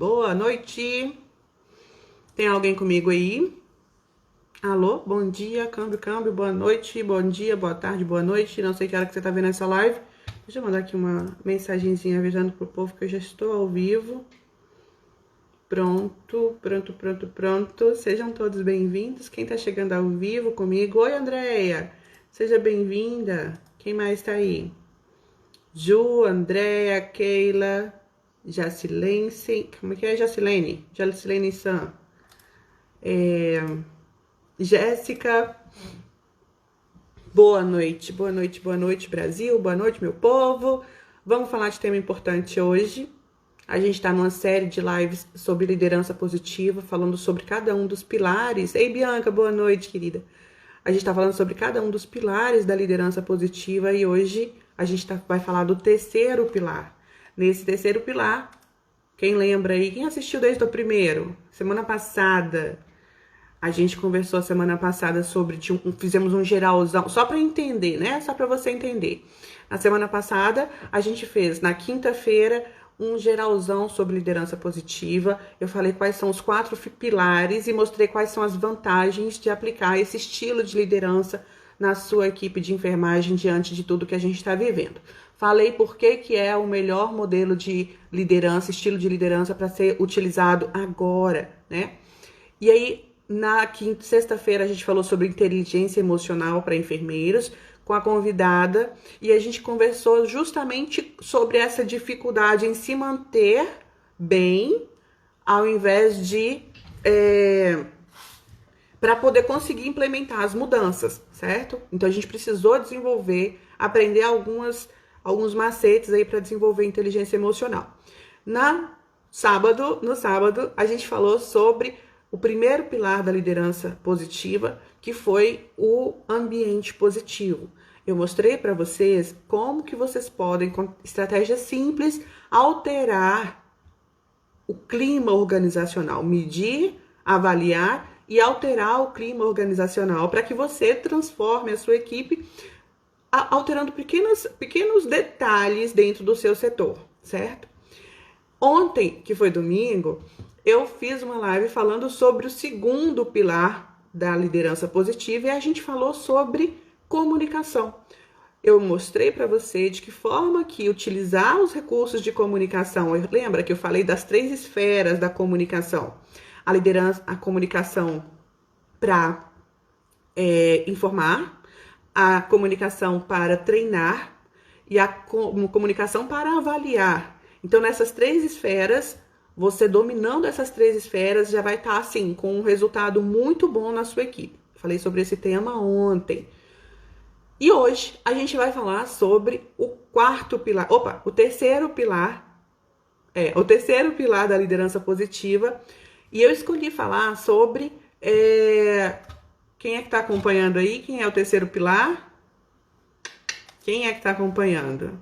Boa noite. Tem alguém comigo aí? Alô, bom dia, câmbio, boa noite, bom dia, boa tarde, boa noite. Não sei que hora que você tá vendo essa live. Deixa eu mandar aqui uma mensagenzinha avisando pro povo que eu já estou ao vivo. Pronto. Sejam todos bem-vindos. Quem tá chegando ao vivo comigo? Oi, Andréia. Seja bem-vinda. Quem mais tá aí? Ju, Andréia, Keila, Jacilense. Como é que é, Jacilene? Jacilene Sam. Jéssica. Boa noite, Brasil. Boa noite, meu povo. Vamos falar de tema importante hoje. A gente está numa série de lives sobre liderança positiva, falando sobre cada um dos pilares. Ei, Bianca, boa noite, querida. A gente está falando sobre cada um dos pilares da liderança positiva e hoje a gente vai falar do terceiro pilar. Nesse terceiro pilar, quem lembra aí? Quem assistiu desde o primeiro? Semana passada, a gente conversou semana passada sobre, fizemos um geralzão, só para entender, né? Só para você entender. Na semana passada, a gente fez, na quinta-feira, um geralzão sobre liderança positiva. Eu falei quais são os 4 pilares e mostrei quais são as vantagens de aplicar esse estilo de liderança na sua equipe de enfermagem diante de tudo que a gente está vivendo. Falei por que é o melhor modelo de liderança, estilo de liderança para ser utilizado agora, né? E aí, na sexta-feira, a gente falou sobre inteligência emocional para enfermeiros, com a convidada, e a gente conversou justamente sobre essa dificuldade em se manter bem, ao invés de para poder conseguir implementar as mudanças, certo? Então a gente precisou aprender alguns macetes aí para desenvolver inteligência emocional. No sábado, a gente falou sobre o primeiro pilar da liderança positiva, que foi o ambiente positivo. Eu mostrei para vocês como que vocês podem, com estratégias simples, alterar o clima organizacional, medir, avaliar e alterar o clima organizacional para que você transforme a sua equipe alterando pequenos detalhes dentro do seu setor, certo? Ontem, que foi domingo, eu fiz uma live falando sobre o segundo pilar da liderança positiva e a gente falou sobre comunicação. Eu mostrei para você de que forma que utilizar os recursos de comunicação, lembra que eu falei das 3 esferas da comunicação, a comunicação para informar, a comunicação para treinar e a comunicação para avaliar. Então, nessas 3 esferas, você dominando essas 3 esferas já vai estar assim com um resultado muito bom na sua equipe. Falei sobre esse tema ontem. E hoje a gente vai falar sobre o terceiro pilar. O terceiro pilar da liderança positiva. E eu escolhi falar sobre quem é que está acompanhando aí? Quem é o terceiro pilar? Quem é que está acompanhando?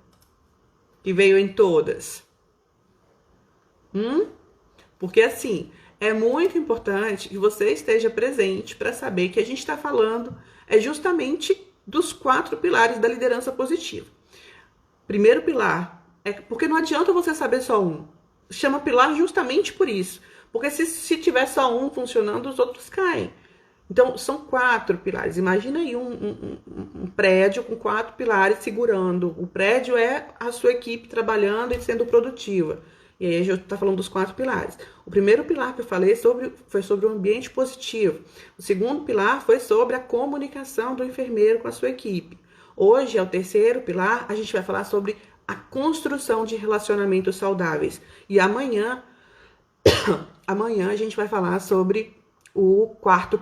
Que veio em todas. Porque assim, é muito importante que você esteja presente para saber que a gente está falando justamente dos 4 pilares da liderança positiva. Primeiro pilar, porque não adianta você saber só um. Chama pilar justamente por isso. Porque se tiver só um funcionando, os outros caem. Então, são 4 pilares. Imagina aí um prédio com 4 pilares segurando. O prédio é a sua equipe trabalhando e sendo produtiva. E aí a gente está falando dos 4 pilares. O primeiro pilar que eu falei foi sobre o ambiente positivo. O segundo pilar foi sobre a comunicação do enfermeiro com a sua equipe. Hoje é o terceiro pilar, a gente vai falar sobre a construção de relacionamentos saudáveis. E amanhã a gente vai falar sobre o quarto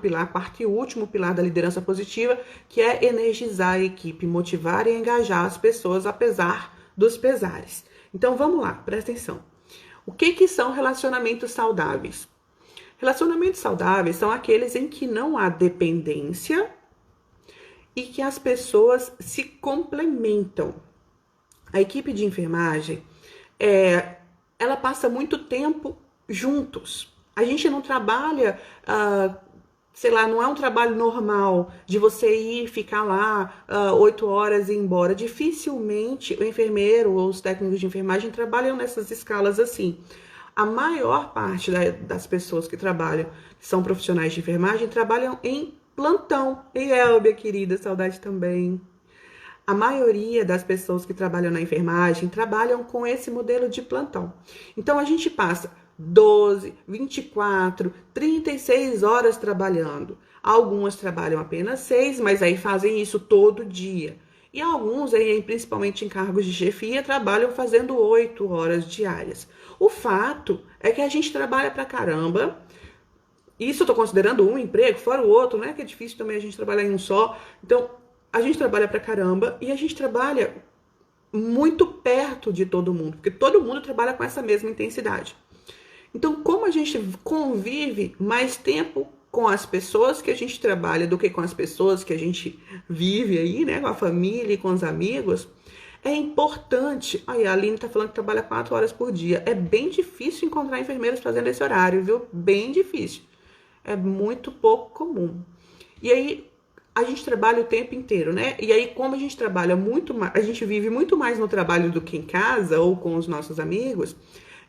e último pilar da liderança positiva, que é energizar a equipe, motivar e engajar as pessoas apesar dos pesares. Então vamos lá, presta atenção. O que são relacionamentos saudáveis? Relacionamentos saudáveis são aqueles em que não há dependência e que as pessoas se complementam. A equipe de enfermagem, ela passa muito tempo juntos. A gente não trabalha, não é um trabalho normal de você ir ficar lá 8 horas e ir embora. Dificilmente o enfermeiro ou os técnicos de enfermagem trabalham nessas escalas assim. A maior parte das pessoas que trabalham, que são profissionais de enfermagem, trabalham em plantão. E Elbia, querida, saudade também. A maioria das pessoas que trabalham na enfermagem trabalham com esse modelo de plantão. Então, a gente passa 12, 24, 36 horas trabalhando. Algumas trabalham apenas 6, mas aí fazem isso todo dia. E alguns, aí, principalmente em cargos de chefia, trabalham fazendo 8 horas diárias. O fato é que a gente trabalha pra caramba. Isso eu tô considerando um emprego, fora o outro, né? Que é difícil também a gente trabalhar em um só. Então, a gente trabalha pra caramba e a gente trabalha muito perto de todo mundo, porque todo mundo trabalha com essa mesma intensidade. Então, como a gente convive mais tempo com as pessoas que a gente trabalha do que com as pessoas que a gente vive aí, né, com a família e com os amigos, é importante. Aí a Aline tá falando que trabalha 4 horas por dia. É bem difícil encontrar enfermeiros fazendo esse horário, viu? Bem difícil. É muito pouco comum. E aí a gente trabalha o tempo inteiro, né? E aí, como a gente trabalha muito mais, a gente vive muito mais no trabalho do que em casa ou com os nossos amigos,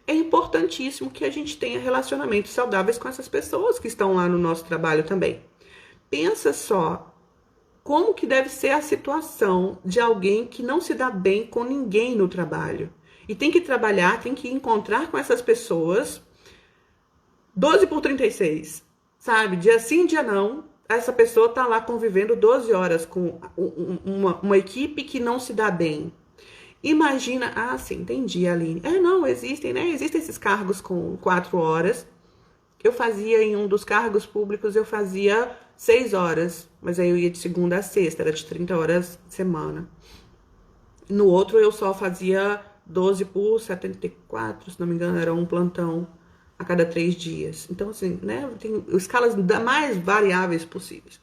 é importantíssimo que a gente tenha relacionamentos saudáveis com essas pessoas que estão lá no nosso trabalho também. Pensa só como que deve ser a situação de alguém que não se dá bem com ninguém no trabalho. E tem que trabalhar, tem que encontrar com essas pessoas 12 por 36, sabe? Dia sim, dia não. Essa pessoa tá lá convivendo 12 horas com uma equipe que não se dá bem. Imagina, sim, entendi, Aline. Não, existem, né? Existem esses cargos com 4 horas. Eu fazia em um dos cargos públicos, eu fazia 6 horas, mas aí eu ia de segunda a sexta, era de 30 horas semana. No outro eu só fazia 12 por 74, se não me engano, era um plantão a cada 3 dias. Então, assim, né? Tem escalas mais variáveis possíveis.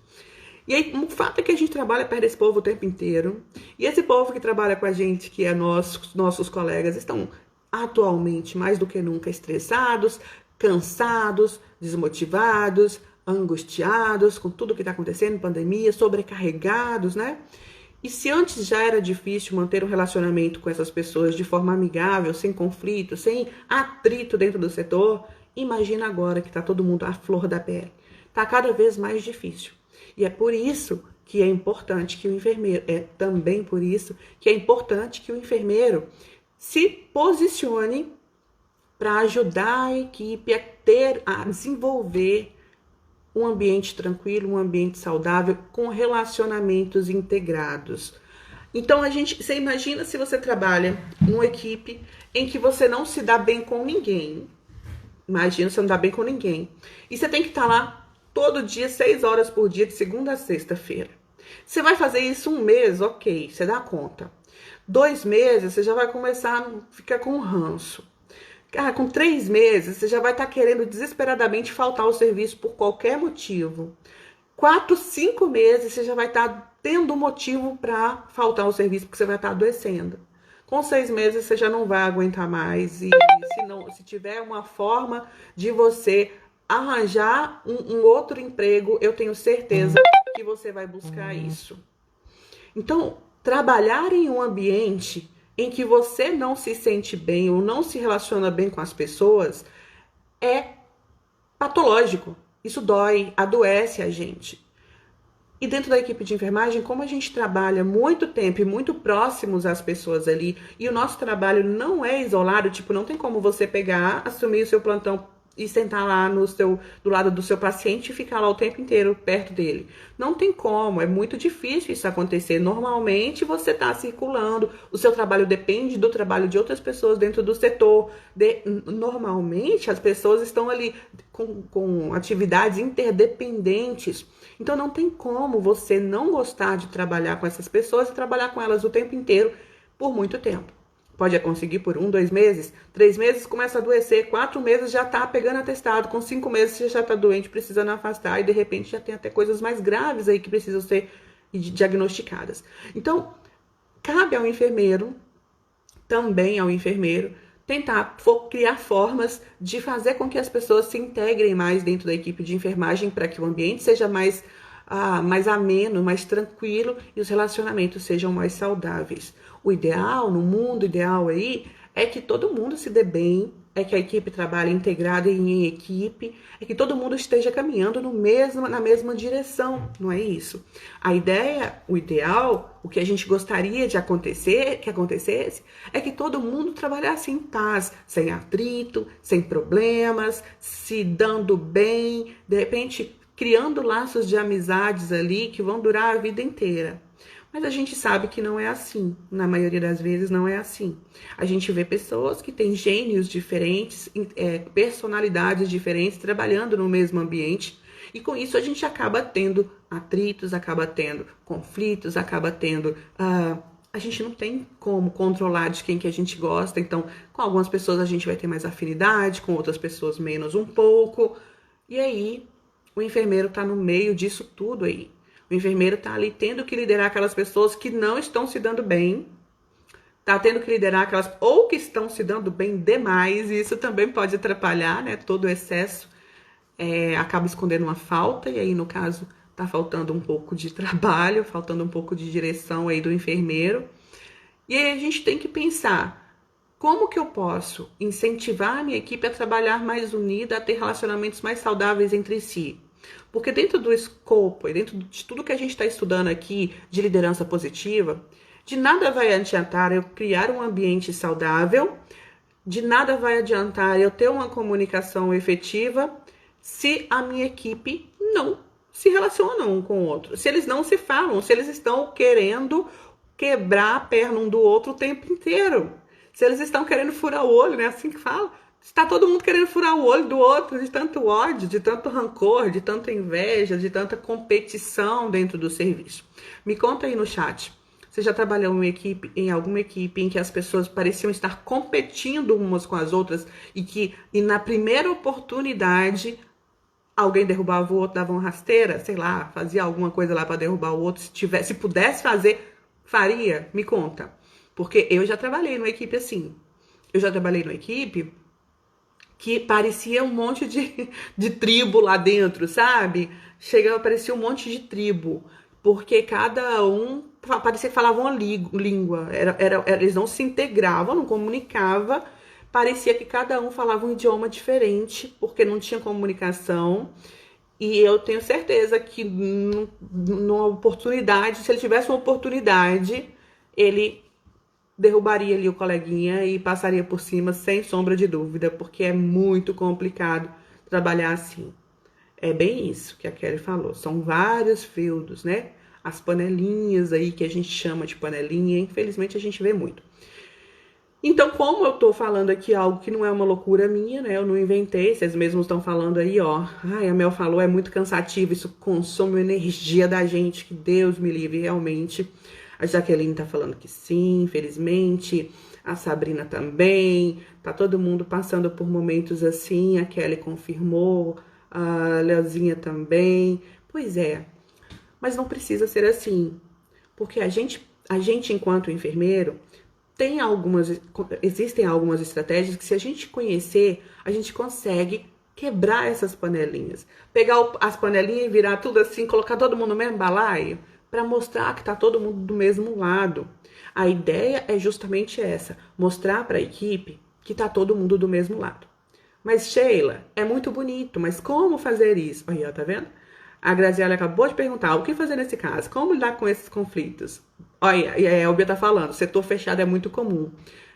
E aí, o fato é que a gente trabalha perto desse povo o tempo inteiro. E esse povo que trabalha com a gente, que é nossos colegas, estão atualmente, mais do que nunca, estressados, cansados, desmotivados, angustiados com tudo que está acontecendo, pandemia, sobrecarregados, né? E se antes já era difícil manter um relacionamento com essas pessoas de forma amigável, sem conflito, sem atrito dentro do setor, imagina agora que está todo mundo à flor da pele. Está cada vez mais difícil. E é por isso que é importante que o enfermeiro, também por isso que é importante que o enfermeiro se posicione para ajudar a equipe a desenvolver um ambiente tranquilo, um ambiente saudável, com relacionamentos integrados. Então, você imagina se você trabalha numa equipe em que você não se dá bem com ninguém. Imagina você não dá bem com ninguém. E você tem que estar lá todo dia, 6 horas por dia, de segunda a sexta-feira. Você vai fazer isso 1 mês, ok, você dá conta. 2 meses, você já vai começar a ficar com ranço. Cara, com 3 meses, você já vai estar querendo desesperadamente faltar ao serviço por qualquer motivo. 4, 5 meses, você já vai estar tendo motivo para faltar ao serviço, porque você vai estar adoecendo. Com 6 meses, você já não vai aguentar mais. E se tiver uma forma de você arranjar um outro emprego, eu tenho certeza que você vai buscar isso. Então, trabalhar em um ambiente em que você não se sente bem ou não se relaciona bem com as pessoas é patológico. Isso dói, adoece a gente. E dentro da equipe de enfermagem, como a gente trabalha muito tempo e muito próximos às pessoas ali, e o nosso trabalho não é isolado, tipo, não tem como você pegar, assumir o seu plantão e sentar lá do lado do seu paciente e ficar lá o tempo inteiro perto dele. Não tem como, é muito difícil isso acontecer. Normalmente você está circulando, o seu trabalho depende do trabalho de outras pessoas dentro do setor. Normalmente as pessoas estão ali com atividades interdependentes. Então não tem como você não gostar de trabalhar com essas pessoas e trabalhar com elas o tempo inteiro por muito tempo. Pode conseguir por 1, 2 meses, 3 meses começa a adoecer, 4 meses já tá pegando atestado, com 5 meses você já tá doente, precisando afastar, e de repente já tem até coisas mais graves aí que precisam ser diagnosticadas. Então, cabe ao enfermeiro, também ao enfermeiro, tentar criar formas de fazer com que as pessoas se integrem mais dentro da equipe de enfermagem para que o ambiente seja mais ameno, mais tranquilo e os relacionamentos sejam mais saudáveis. O ideal, no mundo ideal aí, é que todo mundo se dê bem, é que a equipe trabalhe integrada e em equipe, é que todo mundo esteja caminhando na mesma direção, não é isso? A ideia, o ideal, o que a gente gostaria que acontecesse, é que todo mundo trabalhasse em paz, sem atrito, sem problemas, se dando bem, de repente criando laços de amizades ali que vão durar a vida inteira. Mas a gente sabe que não é assim. Na maioria das vezes não é assim. A gente vê pessoas que têm gênios diferentes, personalidades diferentes, trabalhando no mesmo ambiente. E com isso a gente acaba tendo atritos, acaba tendo conflitos, acaba tendo... a gente não tem como controlar de quem que a gente gosta. Então, com algumas pessoas a gente vai ter mais afinidade, com outras pessoas menos um pouco. E aí, o enfermeiro está no meio disso tudo aí. O enfermeiro está ali tendo que liderar aquelas pessoas que não estão se dando bem, está tendo que liderar aquelas ou que estão se dando bem demais, e isso também pode atrapalhar, né? Todo o excesso acaba escondendo uma falta, e aí, no caso, está faltando um pouco de trabalho, faltando um pouco de direção aí do enfermeiro. E aí a gente tem que pensar, como que eu posso incentivar a minha equipe a trabalhar mais unida, a ter relacionamentos mais saudáveis entre si? Porque dentro do escopo e dentro de tudo que a gente está estudando aqui de liderança positiva, de nada vai adiantar eu criar um ambiente saudável, de nada vai adiantar eu ter uma comunicação efetiva se a minha equipe não se relaciona um com o outro. Se eles não se falam, se eles estão querendo quebrar a perna um do outro o tempo inteiro. Se eles estão querendo furar o olho, né? Assim que fala. Está todo mundo querendo furar o olho do outro, de tanto ódio, de tanto rancor, de tanta inveja, de tanta competição dentro do serviço. Me conta aí no chat. Você já trabalhou em alguma equipe em que as pessoas pareciam estar competindo umas com as outras e na primeira oportunidade alguém derrubava o outro, dava uma rasteira, sei lá, fazia alguma coisa lá para derrubar o outro, se pudesse fazer, faria? Me conta. Porque eu já trabalhei numa equipe assim. Eu já trabalhei numa equipe que parecia um monte de tribo lá dentro, sabe? Chegava, parecia um monte de tribo, porque cada um parecia que falava uma língua, eles não se integravam, não comunicavam, parecia que cada um falava um idioma diferente, porque não tinha comunicação, e eu tenho certeza que numa oportunidade, se ele tivesse uma oportunidade, ele derrubaria ali o coleguinha e passaria por cima sem sombra de dúvida, porque é muito complicado trabalhar assim. É bem isso que a Kelly falou, são vários feudos, né? As panelinhas aí que a gente chama de panelinha, infelizmente a gente vê muito. Então, como eu tô falando aqui algo que não é uma loucura minha, né? Eu não inventei, vocês mesmos estão falando aí, ó. Ai, a Mel falou, é muito cansativo, isso consome energia da gente, que Deus me livre, realmente. A Jaqueline tá falando que sim, infelizmente. A Sabrina também. Tá todo mundo passando por momentos assim. A Kelly confirmou. A Leozinha também. Pois é. Mas não precisa ser assim. Porque a gente enquanto enfermeiro, existem algumas estratégias que, se a gente conhecer, a gente consegue quebrar essas panelinhas. Pegar as panelinhas e virar tudo assim, colocar todo mundo no mesmo balaio, para mostrar que tá todo mundo do mesmo lado. A ideia é justamente essa, mostrar para a equipe que tá todo mundo do mesmo lado. Mas Sheila, é muito bonito, mas como fazer isso? Aí, ó, tá vendo? A Graziela acabou de perguntar, o que fazer nesse caso? Como lidar com esses conflitos? Olha, a Bia tá falando, setor fechado é muito comum.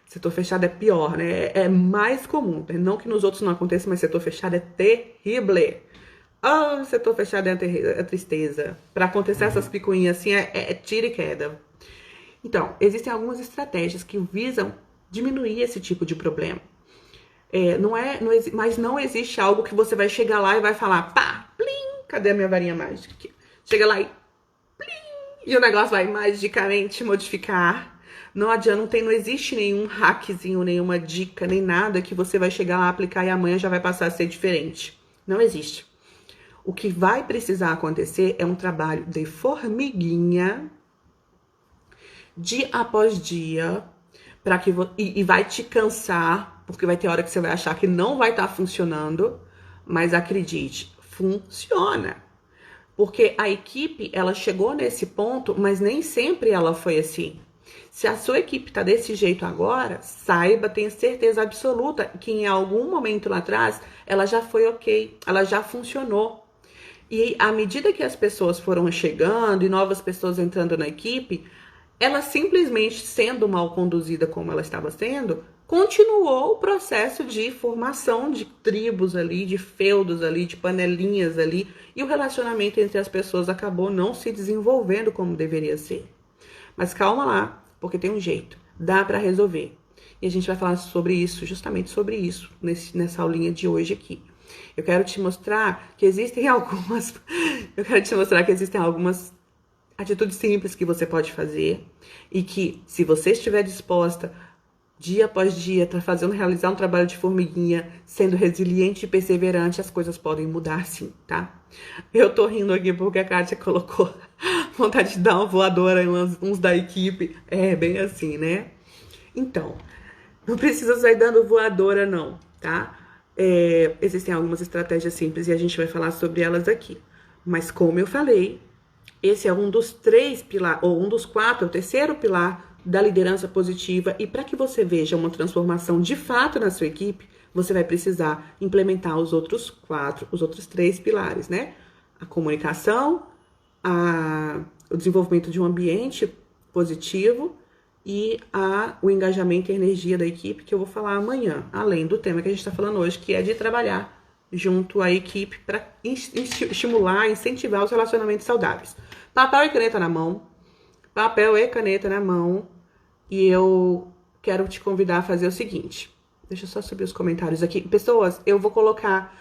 Setor fechado é pior, né? É mais comum. Não que nos outros não aconteça, mas setor fechado é terrível. Ah, setor fechado é tristeza. Para acontecer essas picuinhas assim, é tiro e queda. Então, existem algumas estratégias que visam diminuir esse tipo de problema. Mas não existe algo que você vai chegar lá e vai falar, pá, plim, cadê a minha varinha mágica aqui? Chega lá e plim, e o negócio vai magicamente modificar. Não adianta, não existe nenhum hackzinho, nenhuma dica, nem nada que você vai chegar lá, aplicar e amanhã já vai passar a ser diferente. Não existe. O que vai precisar acontecer é um trabalho de formiguinha, dia após dia, e vai te cansar, porque vai ter hora que você vai achar que não vai estar funcionando, mas acredite, funciona. Porque a equipe, ela chegou nesse ponto, mas nem sempre ela foi assim. Se a sua equipe está desse jeito agora, saiba, tenha certeza absoluta que em algum momento lá atrás ela já foi ok, ela já funcionou. E à medida que as pessoas foram chegando e novas pessoas entrando na equipe, ela simplesmente sendo mal conduzida como ela estava sendo, continuou o processo de formação de tribos ali, de feudos ali, de panelinhas ali, e o relacionamento entre as pessoas acabou não se desenvolvendo como deveria ser. Mas calma lá, porque tem um jeito, dá para resolver. E a gente vai falar sobre isso, justamente sobre isso, nessa aulinha de hoje aqui. Eu quero te mostrar que existem algumas atitudes simples que você pode fazer e que, se você estiver disposta dia após dia, realizar um trabalho de formiguinha, sendo resiliente e perseverante, as coisas podem mudar sim, tá? Eu tô rindo aqui porque a Kátia colocou vontade de dar uma voadora em uns da equipe. É, bem assim, né? Então, não precisa sair dando voadora não, tá? Existem algumas estratégias simples e a gente vai falar sobre elas aqui. Mas como eu falei, esse é um dos 3 pilares, ou um dos 4, é o terceiro pilar da liderança positiva, e para que você veja uma transformação de fato na sua equipe, você vai precisar implementar os outros 3 pilares, né? A comunicação, o desenvolvimento de um ambiente positivo e o engajamento e energia da equipe, que eu vou falar amanhã, além do tema que a gente está falando hoje, que é de trabalhar junto à equipe para estimular, incentivar os relacionamentos saudáveis. Papel e caneta na mão. Papel e caneta na mão. E eu quero te convidar a fazer o seguinte. Deixa eu só subir os comentários aqui. Pessoas, eu vou colocar...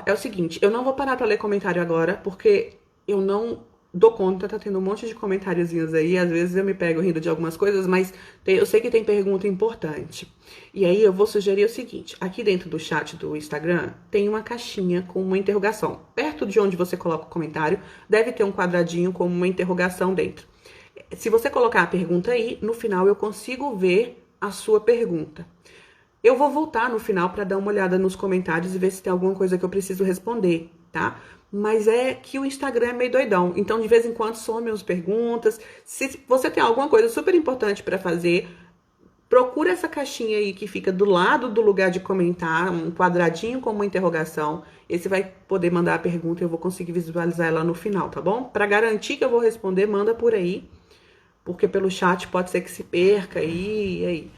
é o seguinte, eu não vou parar para ler comentário agora, porque eu não dou conta, tá tendo um monte de comentáriozinhos aí, às vezes eu me pego rindo de algumas coisas, mas eu sei que tem pergunta importante. E aí eu vou sugerir o seguinte, aqui dentro do chat do Instagram, tem uma caixinha com uma interrogação. Perto de onde você coloca o comentário, deve ter um quadradinho com uma interrogação dentro. Se você colocar a pergunta aí, no final eu consigo ver a sua pergunta. Eu vou voltar no final para dar uma olhada nos comentários e ver se tem alguma coisa que eu preciso responder, tá? Mas é que o Instagram é meio doidão, então de vez em quando some as perguntas. Se você tem alguma coisa super importante para fazer, procura essa caixinha aí que fica do lado do lugar de comentar, um quadradinho com uma interrogação. Esse vai poder mandar a pergunta e eu vou conseguir visualizar ela no final, tá bom? Para garantir que eu vou responder, manda por aí, porque pelo chat pode ser que se perca e aí.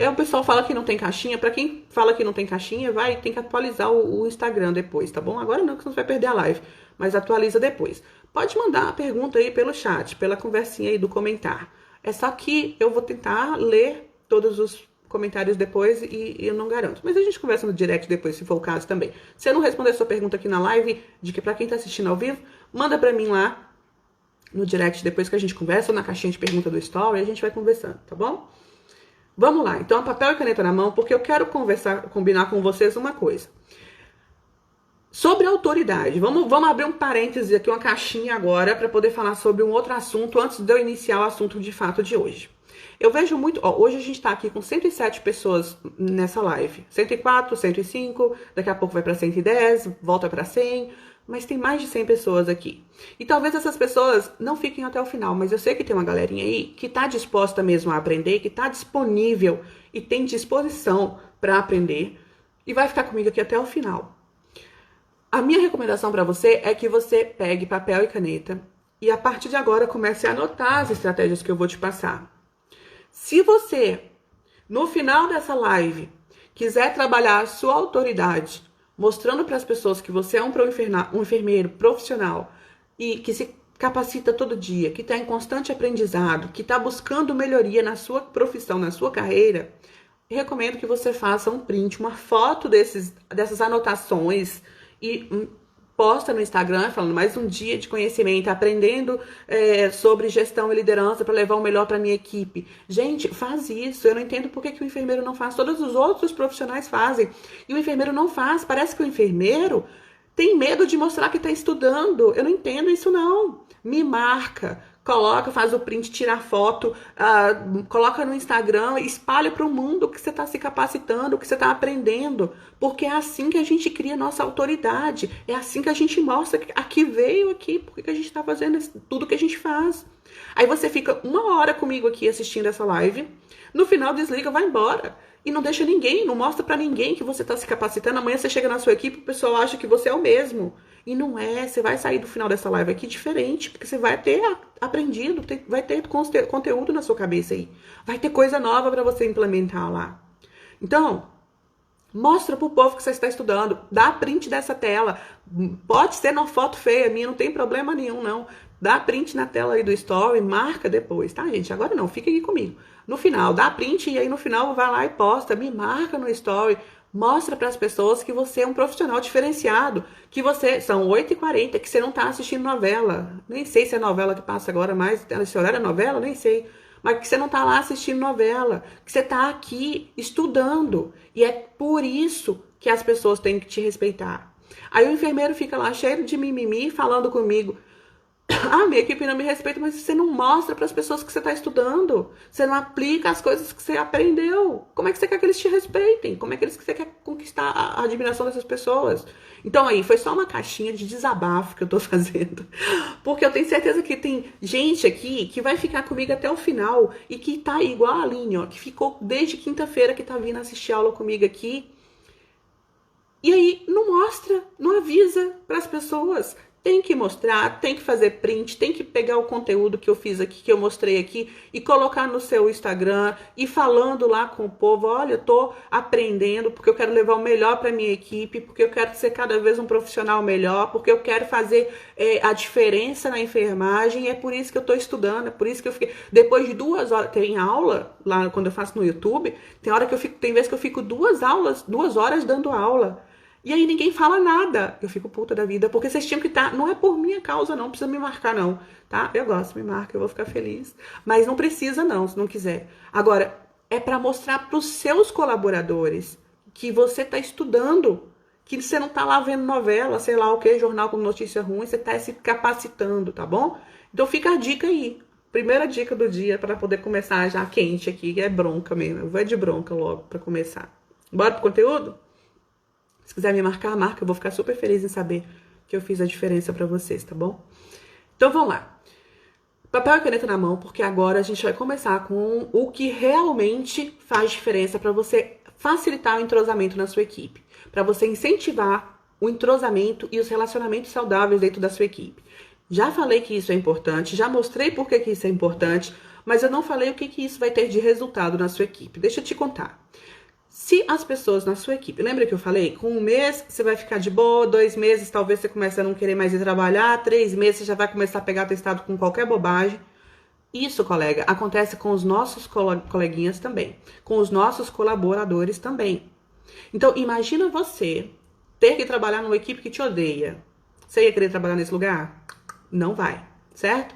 O pessoal fala que não tem caixinha. Pra quem fala que não tem caixinha, tem que atualizar o Instagram depois, tá bom? Agora não, que senão você vai perder a live. Mas atualiza depois. Pode mandar a pergunta aí pelo chat, pela conversinha aí do comentário. É só que eu vou tentar ler todos os comentários depois e eu não garanto. Mas a gente conversa no direct depois, se for o caso também. Se eu não responder a sua pergunta aqui na live, de que pra quem tá assistindo ao vivo, manda pra mim lá no direct depois que a gente conversa, ou na caixinha de pergunta do story, e a gente vai conversando, tá bom? Vamos lá, então papel e caneta na mão, porque eu quero combinar com vocês uma coisa. Sobre autoridade, vamos abrir um parêntese aqui, uma caixinha agora, para poder falar sobre um outro assunto, antes de eu iniciar o assunto de fato de hoje. Eu vejo muito, hoje a gente tá aqui com 107 pessoas nessa live, 104, 105, daqui a pouco vai para 110, volta para 100, mas tem mais de 100 pessoas aqui. E talvez essas pessoas não fiquem até o final, mas eu sei que tem uma galerinha aí que tá disposta mesmo a aprender, que tá disponível e tem disposição para aprender e vai ficar comigo aqui até o final. A minha recomendação para você é que você pegue papel e caneta e a partir de agora comece a anotar as estratégias que eu vou te passar. Se você, no final dessa live, quiser trabalhar a sua autoridade, mostrando para as pessoas que você é um enfermeiro profissional e que se capacita todo dia, que está em constante aprendizado, que está buscando melhoria na sua profissão, na sua carreira, recomendo que você faça um print, uma foto dessas anotações e posta no Instagram, falando mais um dia de conhecimento, aprendendo sobre gestão e liderança para levar o melhor para minha equipe. Gente, faz isso. Eu não entendo por que o enfermeiro não faz. Todos os outros profissionais fazem. E o enfermeiro não faz. Parece que o enfermeiro tem medo de mostrar que está estudando. Eu não entendo isso, não. Me marca. coloca, faz o print, tira a foto, coloca no Instagram, espalha para o mundo que você está se capacitando, que você está aprendendo, porque é assim que a gente cria nossa autoridade, é assim que a gente mostra que aqui veio aqui, porque que a gente está fazendo tudo que a gente faz. Aí você fica 1 hora comigo aqui assistindo essa live, no final desliga, vai embora. E não deixa ninguém, não mostra pra ninguém que você tá se capacitando. Amanhã você chega na sua equipe, o pessoal acha que você é o mesmo. E não é, você vai sair do final dessa live aqui diferente, porque você vai ter aprendido, vai ter conteúdo na sua cabeça aí. Vai ter coisa nova pra você implementar lá. Então, mostra pro povo que você está estudando, dá print dessa tela. Pode ser uma foto feia minha, não tem problema nenhum, não. Dá print na tela aí do story, marca depois, tá, gente? Agora não, fica aqui comigo. No final, dá print e aí no final vai lá e posta, me marca no story, mostra para as pessoas que você é um profissional diferenciado, que você, são 8h40, que você não tá assistindo novela. Nem sei se é novela que passa agora, mas esse horário é novela, nem sei. Mas que você não tá lá assistindo novela, que você tá aqui estudando. E é por isso que as pessoas têm que te respeitar. Aí o enfermeiro fica lá cheio de mimimi, falando comigo. Ah, minha equipe não me respeita, mas você não mostra para as pessoas que você está estudando. Você não aplica as coisas que você aprendeu. Como é que você quer que eles te respeitem? Como é que você quer conquistar a admiração dessas pessoas? Então aí, foi só uma caixinha de desabafo que eu tô fazendo. Porque eu tenho certeza que tem gente aqui que vai ficar comigo até o final e que tá igual a Aline, ó, que ficou desde quinta-feira que tá vindo assistir aula comigo aqui. E aí, não mostra, não avisa para as pessoas. Tem que mostrar, tem que fazer print, tem que pegar o conteúdo que eu fiz aqui, que eu mostrei aqui, e colocar no seu Instagram, e falando lá com o povo, olha, eu tô aprendendo, porque eu quero levar o melhor para minha equipe, porque eu quero ser cada vez um profissional melhor, porque eu quero fazer a diferença na enfermagem, é por isso que eu tô estudando, é por isso que eu fiquei... Depois de 2 horas, tem aula, lá quando eu faço no YouTube, tem vezes que eu fico 2 horas dando aula. E aí ninguém fala nada. Eu fico puta da vida, porque vocês tinham que estar... Não é por minha causa, não precisa me marcar, não, tá? Eu gosto, me marca, eu vou ficar feliz. Mas não precisa, não, se não quiser. Agora, é para mostrar para os seus colaboradores que você tá estudando, que você não tá lá vendo novela, sei lá o que, jornal com notícia ruim, você tá se capacitando, tá bom? Então fica a dica aí. Primeira dica do dia para poder começar já quente aqui, que é bronca mesmo. Eu vou de bronca logo para começar. Bora pro conteúdo? Se quiser me marcar, marca. Eu vou ficar super feliz em saber que eu fiz a diferença pra vocês, tá bom? Então, vamos lá. Papel e caneta na mão, porque agora a gente vai começar com o que realmente faz diferença pra você facilitar o entrosamento na sua equipe. Pra você incentivar o entrosamento e os relacionamentos saudáveis dentro da sua equipe. Já falei que isso é importante, já mostrei por que isso é importante, mas eu não falei o que isso vai ter de resultado na sua equipe. Deixa eu te contar. Se as pessoas na sua equipe, lembra que eu falei? Com 1 mês você vai ficar de boa, 2 meses talvez você comece a não querer mais ir trabalhar, 3 meses você já vai começar a pegar atestado com qualquer bobagem. Isso, colega, acontece com os nossos coleguinhas também, com os nossos colaboradores também. Então, imagina você ter que trabalhar numa equipe que te odeia. Você ia querer trabalhar nesse lugar? Não vai, certo?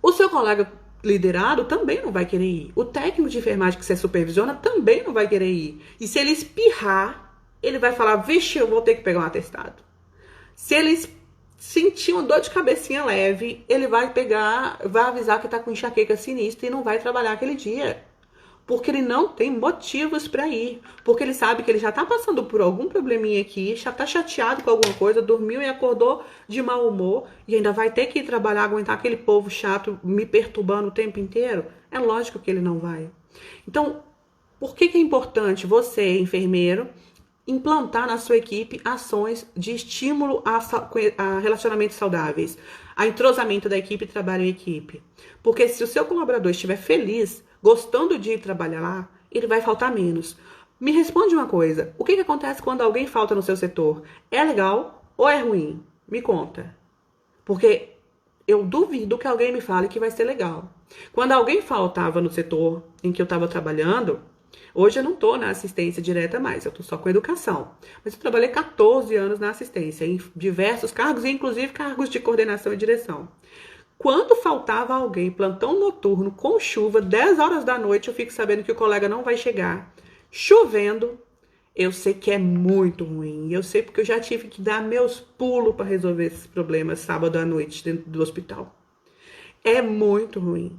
O seu colega liderado também não vai querer ir. O técnico de enfermagem que você supervisiona também não vai querer ir. E se ele espirrar, ele vai falar, vixe, eu vou ter que pegar um atestado. Se ele sentir uma dor de cabecinha leve, ele vai avisar que tá com enxaqueca sinistra e não vai trabalhar aquele dia. Porque ele não tem motivos para ir. Porque ele sabe que ele já tá passando por algum probleminha aqui, já tá chateado com alguma coisa, dormiu e acordou de mau humor e ainda vai ter que ir trabalhar, aguentar aquele povo chato me perturbando o tempo inteiro. É lógico que ele não vai. Então, por que é importante você, enfermeiro, implantar na sua equipe ações de estímulo a relacionamentos saudáveis, a entrosamento da equipe e trabalho em equipe? Porque se o seu colaborador estiver feliz, gostando de ir trabalhar lá, ele vai faltar menos. Me responde uma coisa, o que acontece quando alguém falta no seu setor? É legal ou é ruim? Me conta. Porque eu duvido que alguém me fale que vai ser legal. Quando alguém faltava no setor em que eu estava trabalhando, hoje eu não estou na assistência direta mais, eu estou só com educação. Mas eu trabalhei 14 anos na assistência, em diversos cargos, inclusive cargos de coordenação e direção. Quando faltava alguém, plantão noturno, com chuva, 10 horas da noite, eu fico sabendo que o colega não vai chegar. Chovendo, eu sei que é muito ruim. Eu sei porque eu já tive que dar meus pulos para resolver esses problemas sábado à noite dentro do hospital. É muito ruim.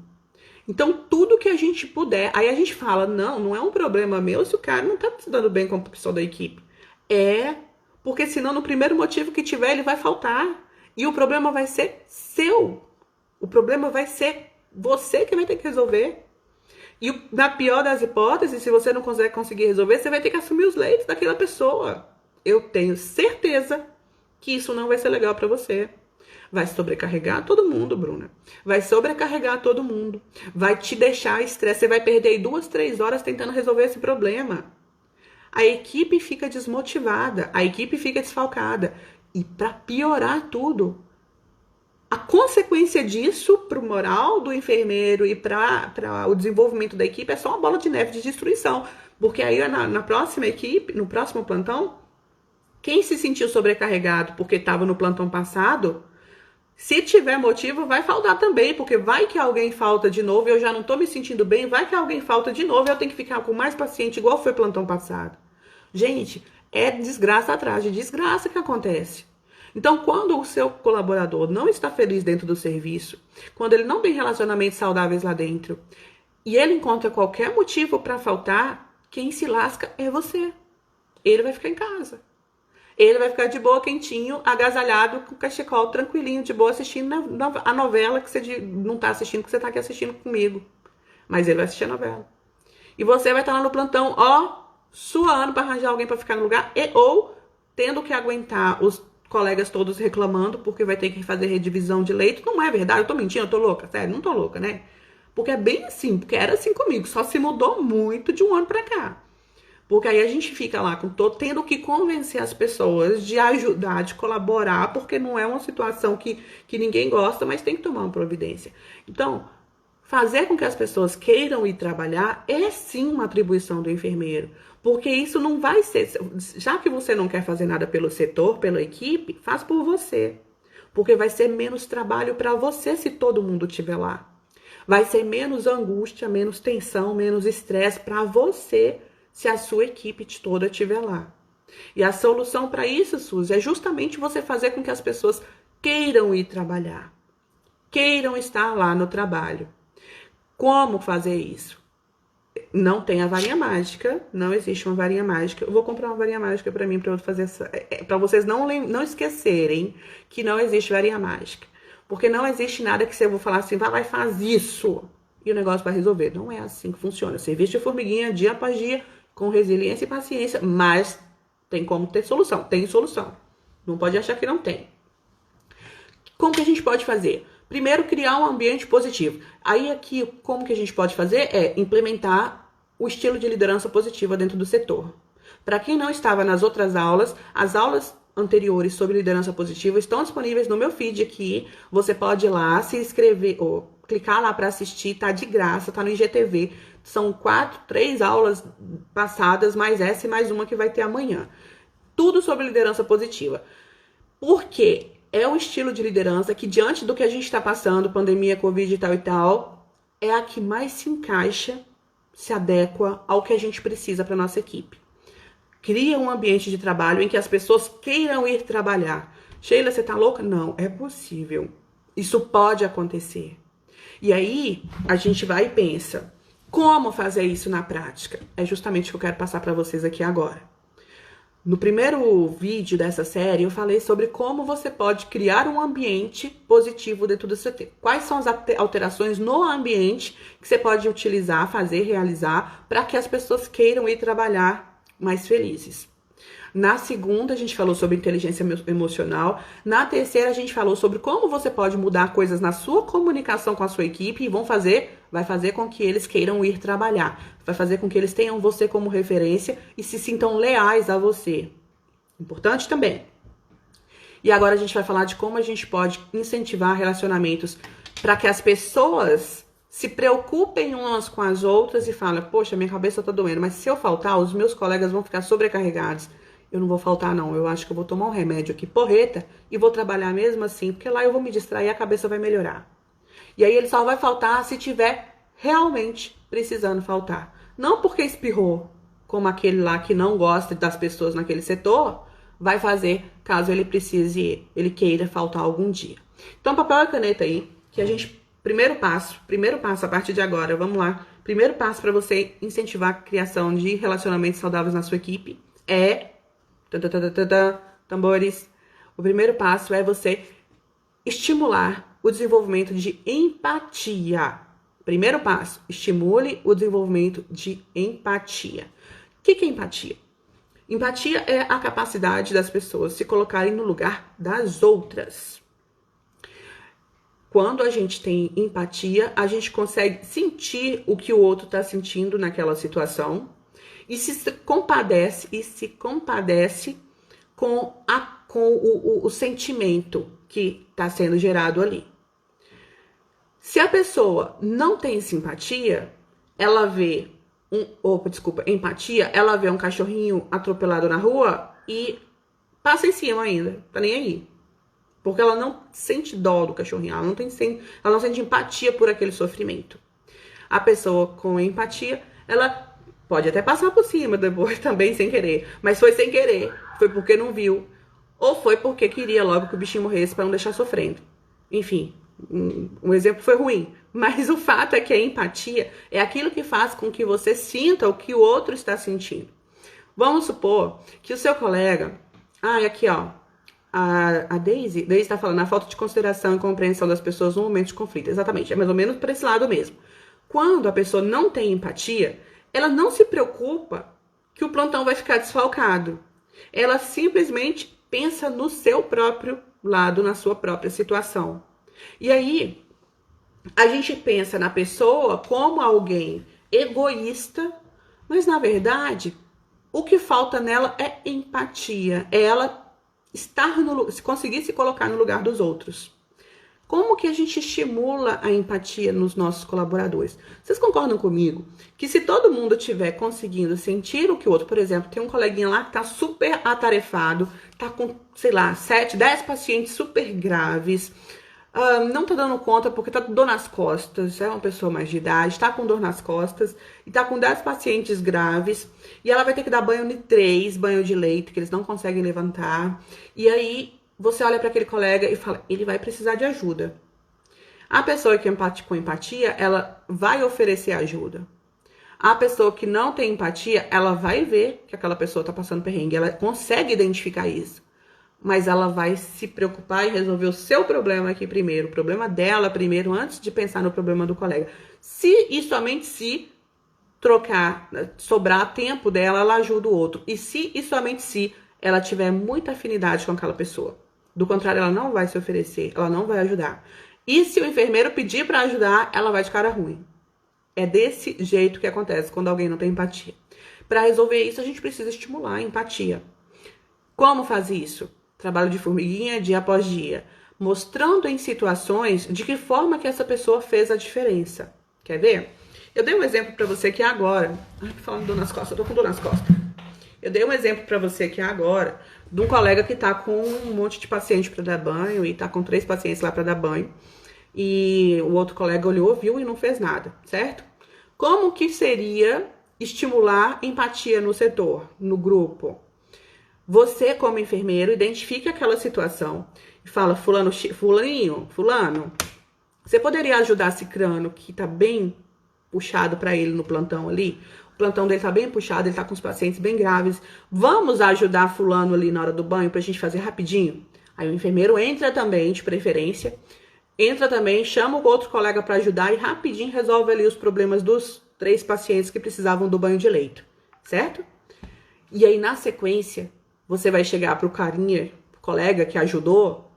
Então, tudo que a gente puder, aí a gente fala, não é um problema meu se o cara não tá se dando bem com a pessoa da equipe. É, porque senão no primeiro motivo que tiver, ele vai faltar. E o problema vai ser seu. O problema vai ser você que vai ter que resolver. E na pior das hipóteses, se você não conseguir resolver, você vai ter que assumir os leitos daquela pessoa. Eu tenho certeza que isso não vai ser legal pra você. Vai sobrecarregar todo mundo, Bruna. Vai sobrecarregar todo mundo. Vai te deixar estresse. Você vai perder 2, 3 horas tentando resolver esse problema. A equipe fica desmotivada. A equipe fica desfalcada. E para piorar tudo, a consequência disso para o moral do enfermeiro e para o desenvolvimento da equipe é só uma bola de neve de destruição. Porque aí na próxima equipe, no próximo plantão, quem se sentiu sobrecarregado porque estava no plantão passado, se tiver motivo, vai faltar também, porque vai que alguém falta de novo e eu já não tô me sentindo bem, vai que alguém falta de novo e eu tenho que ficar com mais paciente, igual foi plantão passado. Gente, é desgraça atrás de desgraça que acontece. Então, quando o seu colaborador não está feliz dentro do serviço, quando ele não tem relacionamentos saudáveis lá dentro, e ele encontra qualquer motivo para faltar, quem se lasca é você. Ele vai ficar em casa. Ele vai ficar de boa, quentinho, agasalhado, com cachecol, tranquilinho, de boa, assistindo a novela que você não tá assistindo, que você tá aqui assistindo comigo. Mas ele vai assistir a novela. E você vai estar lá no plantão, ó, suando pra arranjar alguém pra ficar no lugar, ou tendo que aguentar os colegas todos reclamando, porque vai ter que fazer redivisão de leito. Não é verdade, eu tô mentindo, eu tô louca, sério, não tô louca, né? Porque é bem assim, porque era assim comigo, só se mudou muito de um ano pra cá. Porque aí a gente fica lá tendo que convencer as pessoas de ajudar, de colaborar, porque não é uma situação que ninguém gosta, mas tem que tomar uma providência. Então, fazer com que as pessoas queiram ir trabalhar é sim uma atribuição do enfermeiro. Porque isso não vai ser... Já que você não quer fazer nada pelo setor, pela equipe, faz por você. Porque vai ser menos trabalho para você se todo mundo estiver lá. Vai ser menos angústia, menos tensão, menos estresse para você se a sua equipe toda estiver lá. E a solução para isso, Suzy, é justamente você fazer com que as pessoas queiram ir trabalhar. Queiram estar lá no trabalho. Como fazer isso? Não tem a varinha mágica, não existe uma varinha mágica. Eu vou comprar uma varinha mágica para mim, para eu fazer para vocês não esquecerem que não existe varinha mágica. Porque não existe nada que você vou falar assim, vai lá e faz isso. E o negócio vai resolver. Não é assim que funciona. Serviço de formiguinha, dia após dia, com resiliência e paciência, mas tem como ter solução. Tem solução. Não pode achar que não tem. Como que a gente pode fazer? Primeiro, criar um ambiente positivo. Aí aqui, como que a gente pode fazer? É implementar o estilo de liderança positiva dentro do setor. Para quem não estava nas outras aulas, as aulas anteriores sobre liderança positiva estão disponíveis no meu feed aqui. Você pode ir lá, se inscrever, ou clicar lá para assistir, tá de graça, tá no IGTV. São 3 aulas passadas, mais essa e mais uma que vai ter amanhã. Tudo sobre liderança positiva. Por quê? É um estilo de liderança que, diante do que a gente está passando, pandemia, Covid e tal, é a que mais se encaixa, se adequa ao que a gente precisa para nossa equipe. Cria um ambiente de trabalho em que as pessoas queiram ir trabalhar. Sheila, você tá louca? Não, é possível. Isso pode acontecer. E aí, a gente vai e pensa, como fazer isso na prática? É justamente o que eu quero passar para vocês aqui agora. No primeiro vídeo dessa série, eu falei sobre como você pode criar um ambiente positivo dentro do seu tempo. Quais são as alterações no ambiente que você pode utilizar, fazer, realizar, para que as pessoas queiram ir trabalhar mais felizes. Na segunda, a gente falou sobre inteligência emocional. Na terceira, a gente falou sobre como você pode mudar coisas na sua comunicação com a sua equipe e vai fazer com que eles queiram ir trabalhar. Vai fazer com que eles tenham você como referência e se sintam leais a você. Importante também. E agora a gente vai falar de como a gente pode incentivar relacionamentos para que as pessoas se preocupem umas com as outras e falem, poxa, minha cabeça tá doendo, mas se eu faltar, os meus colegas vão ficar sobrecarregados. Eu não vou faltar, não. Eu acho que eu vou tomar um remédio aqui, porreta, e vou trabalhar mesmo assim, porque lá eu vou me distrair e a cabeça vai melhorar. E aí ele só vai faltar se tiver realmente precisando faltar. Não porque espirrou, como aquele lá que não gosta das pessoas naquele setor, vai fazer caso ele precise, ele queira faltar algum dia. Então, papel e caneta aí, que a gente Primeiro passo a partir de agora, vamos lá. Primeiro passo para você incentivar a criação de relacionamentos saudáveis na sua equipe é tambores. O primeiro passo é você estimular o desenvolvimento de empatia. Primeiro passo, estimule o desenvolvimento de empatia. O que é empatia? Empatia é a capacidade das pessoas se colocarem no lugar das outras. Quando a gente tem empatia, a gente consegue sentir o que o outro está sentindo naquela situação e se compadece com o sentimento que está sendo gerado ali. Se a pessoa não tem simpatia, ela vê empatia, ela vê um cachorrinho atropelado na rua e passa em cima ainda, tá nem aí. Porque ela não sente dó do cachorrinho, ela não sente empatia por aquele sofrimento. A pessoa com empatia, ela pode até passar por cima depois também sem querer, mas foi sem querer, foi porque não viu, ou foi porque queria logo que o bichinho morresse para não deixar sofrendo. Enfim, um exemplo foi ruim, mas o fato é que a empatia é aquilo que faz com que você sinta o que o outro está sentindo. Vamos supor que o seu colega... aqui ó, a Daisy está falando a falta de consideração e compreensão das pessoas no momento de conflito. Exatamente, é mais ou menos para esse lado mesmo. Quando a pessoa não tem empatia, ela não se preocupa que o plantão vai ficar desfalcado. Ela simplesmente pensa no seu próprio lado, na sua própria situação. E aí, a gente pensa na pessoa como alguém egoísta, mas na verdade, o que falta nela é empatia. É ela conseguir se colocar no lugar dos outros. Como que a gente estimula a empatia nos nossos colaboradores? Vocês concordam comigo que se todo mundo estiver conseguindo sentir o que o outro, por exemplo, tem um coleguinha lá que tá super atarefado, tá com, 7, 10 pacientes super graves, não tá dando conta porque tá com dor nas costas, é uma pessoa mais de idade, tá com dor nas costas e tá com 10 pacientes graves e ela vai ter que dar banho de 3, banho de leite, que eles não conseguem levantar. E aí você olha para aquele colega e fala, ele vai precisar de ajuda. A pessoa que com empatia, ela vai oferecer ajuda. A pessoa que não tem empatia, ela vai ver que aquela pessoa tá passando perrengue, ela consegue identificar isso. Mas ela vai se preocupar em resolver o seu problema aqui primeiro, o problema dela primeiro, antes de pensar no problema do colega. Se e somente se sobrar tempo dela, ela ajuda o outro. E se e somente se ela tiver muita afinidade com aquela pessoa. Do contrário, ela não vai se oferecer, ela não vai ajudar. E se o enfermeiro pedir para ajudar, ela vai de cara ruim. É desse jeito que acontece quando alguém não tem empatia. Para resolver isso, a gente precisa estimular a empatia. Como faz isso? Trabalho de formiguinha dia após dia, mostrando em situações de que forma que essa pessoa fez a diferença. Quer ver? Eu dei um exemplo para você aqui agora. Falando de dor nas costas, eu tô com dor nas costas. Eu dei um exemplo para você aqui agora de um colega que tá com um monte de paciente para dar banho e tá com 3 pacientes lá para dar banho. E o outro colega olhou, viu e não fez nada, certo? Como que seria estimular empatia no setor, no grupo? Você, como enfermeiro, identifique aquela situação e fala, fulano, você poderia ajudar cicrano que tá bem puxado para ele no plantão ali? O plantão dele tá bem puxado, ele tá com os pacientes bem graves. Vamos ajudar fulano ali na hora do banho pra gente fazer rapidinho? Aí o enfermeiro entra também, de preferência, chama o outro colega para ajudar e rapidinho resolve ali os problemas dos 3 pacientes que precisavam do banho de leito, certo? E aí, na sequência, você vai chegar pro colega que ajudou,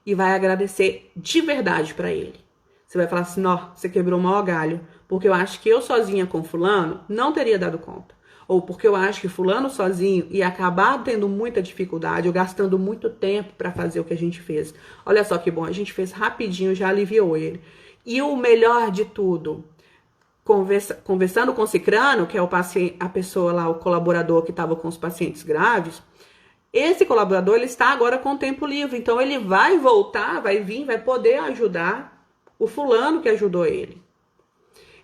e vai agradecer de verdade para ele. Você vai falar assim, ó, você quebrou o maior galho, porque eu acho que eu sozinha com fulano não teria dado conta. Ou porque eu acho que fulano sozinho ia acabar tendo muita dificuldade ou gastando muito tempo para fazer o que a gente fez. Olha só que bom, a gente fez rapidinho, já aliviou ele. E o melhor de tudo, conversando com o cicrano, que é a pessoa lá, o colaborador que estava com os pacientes graves, esse colaborador ele está agora com tempo livre, então ele vai voltar, vai vir, vai poder ajudar o fulano que ajudou ele.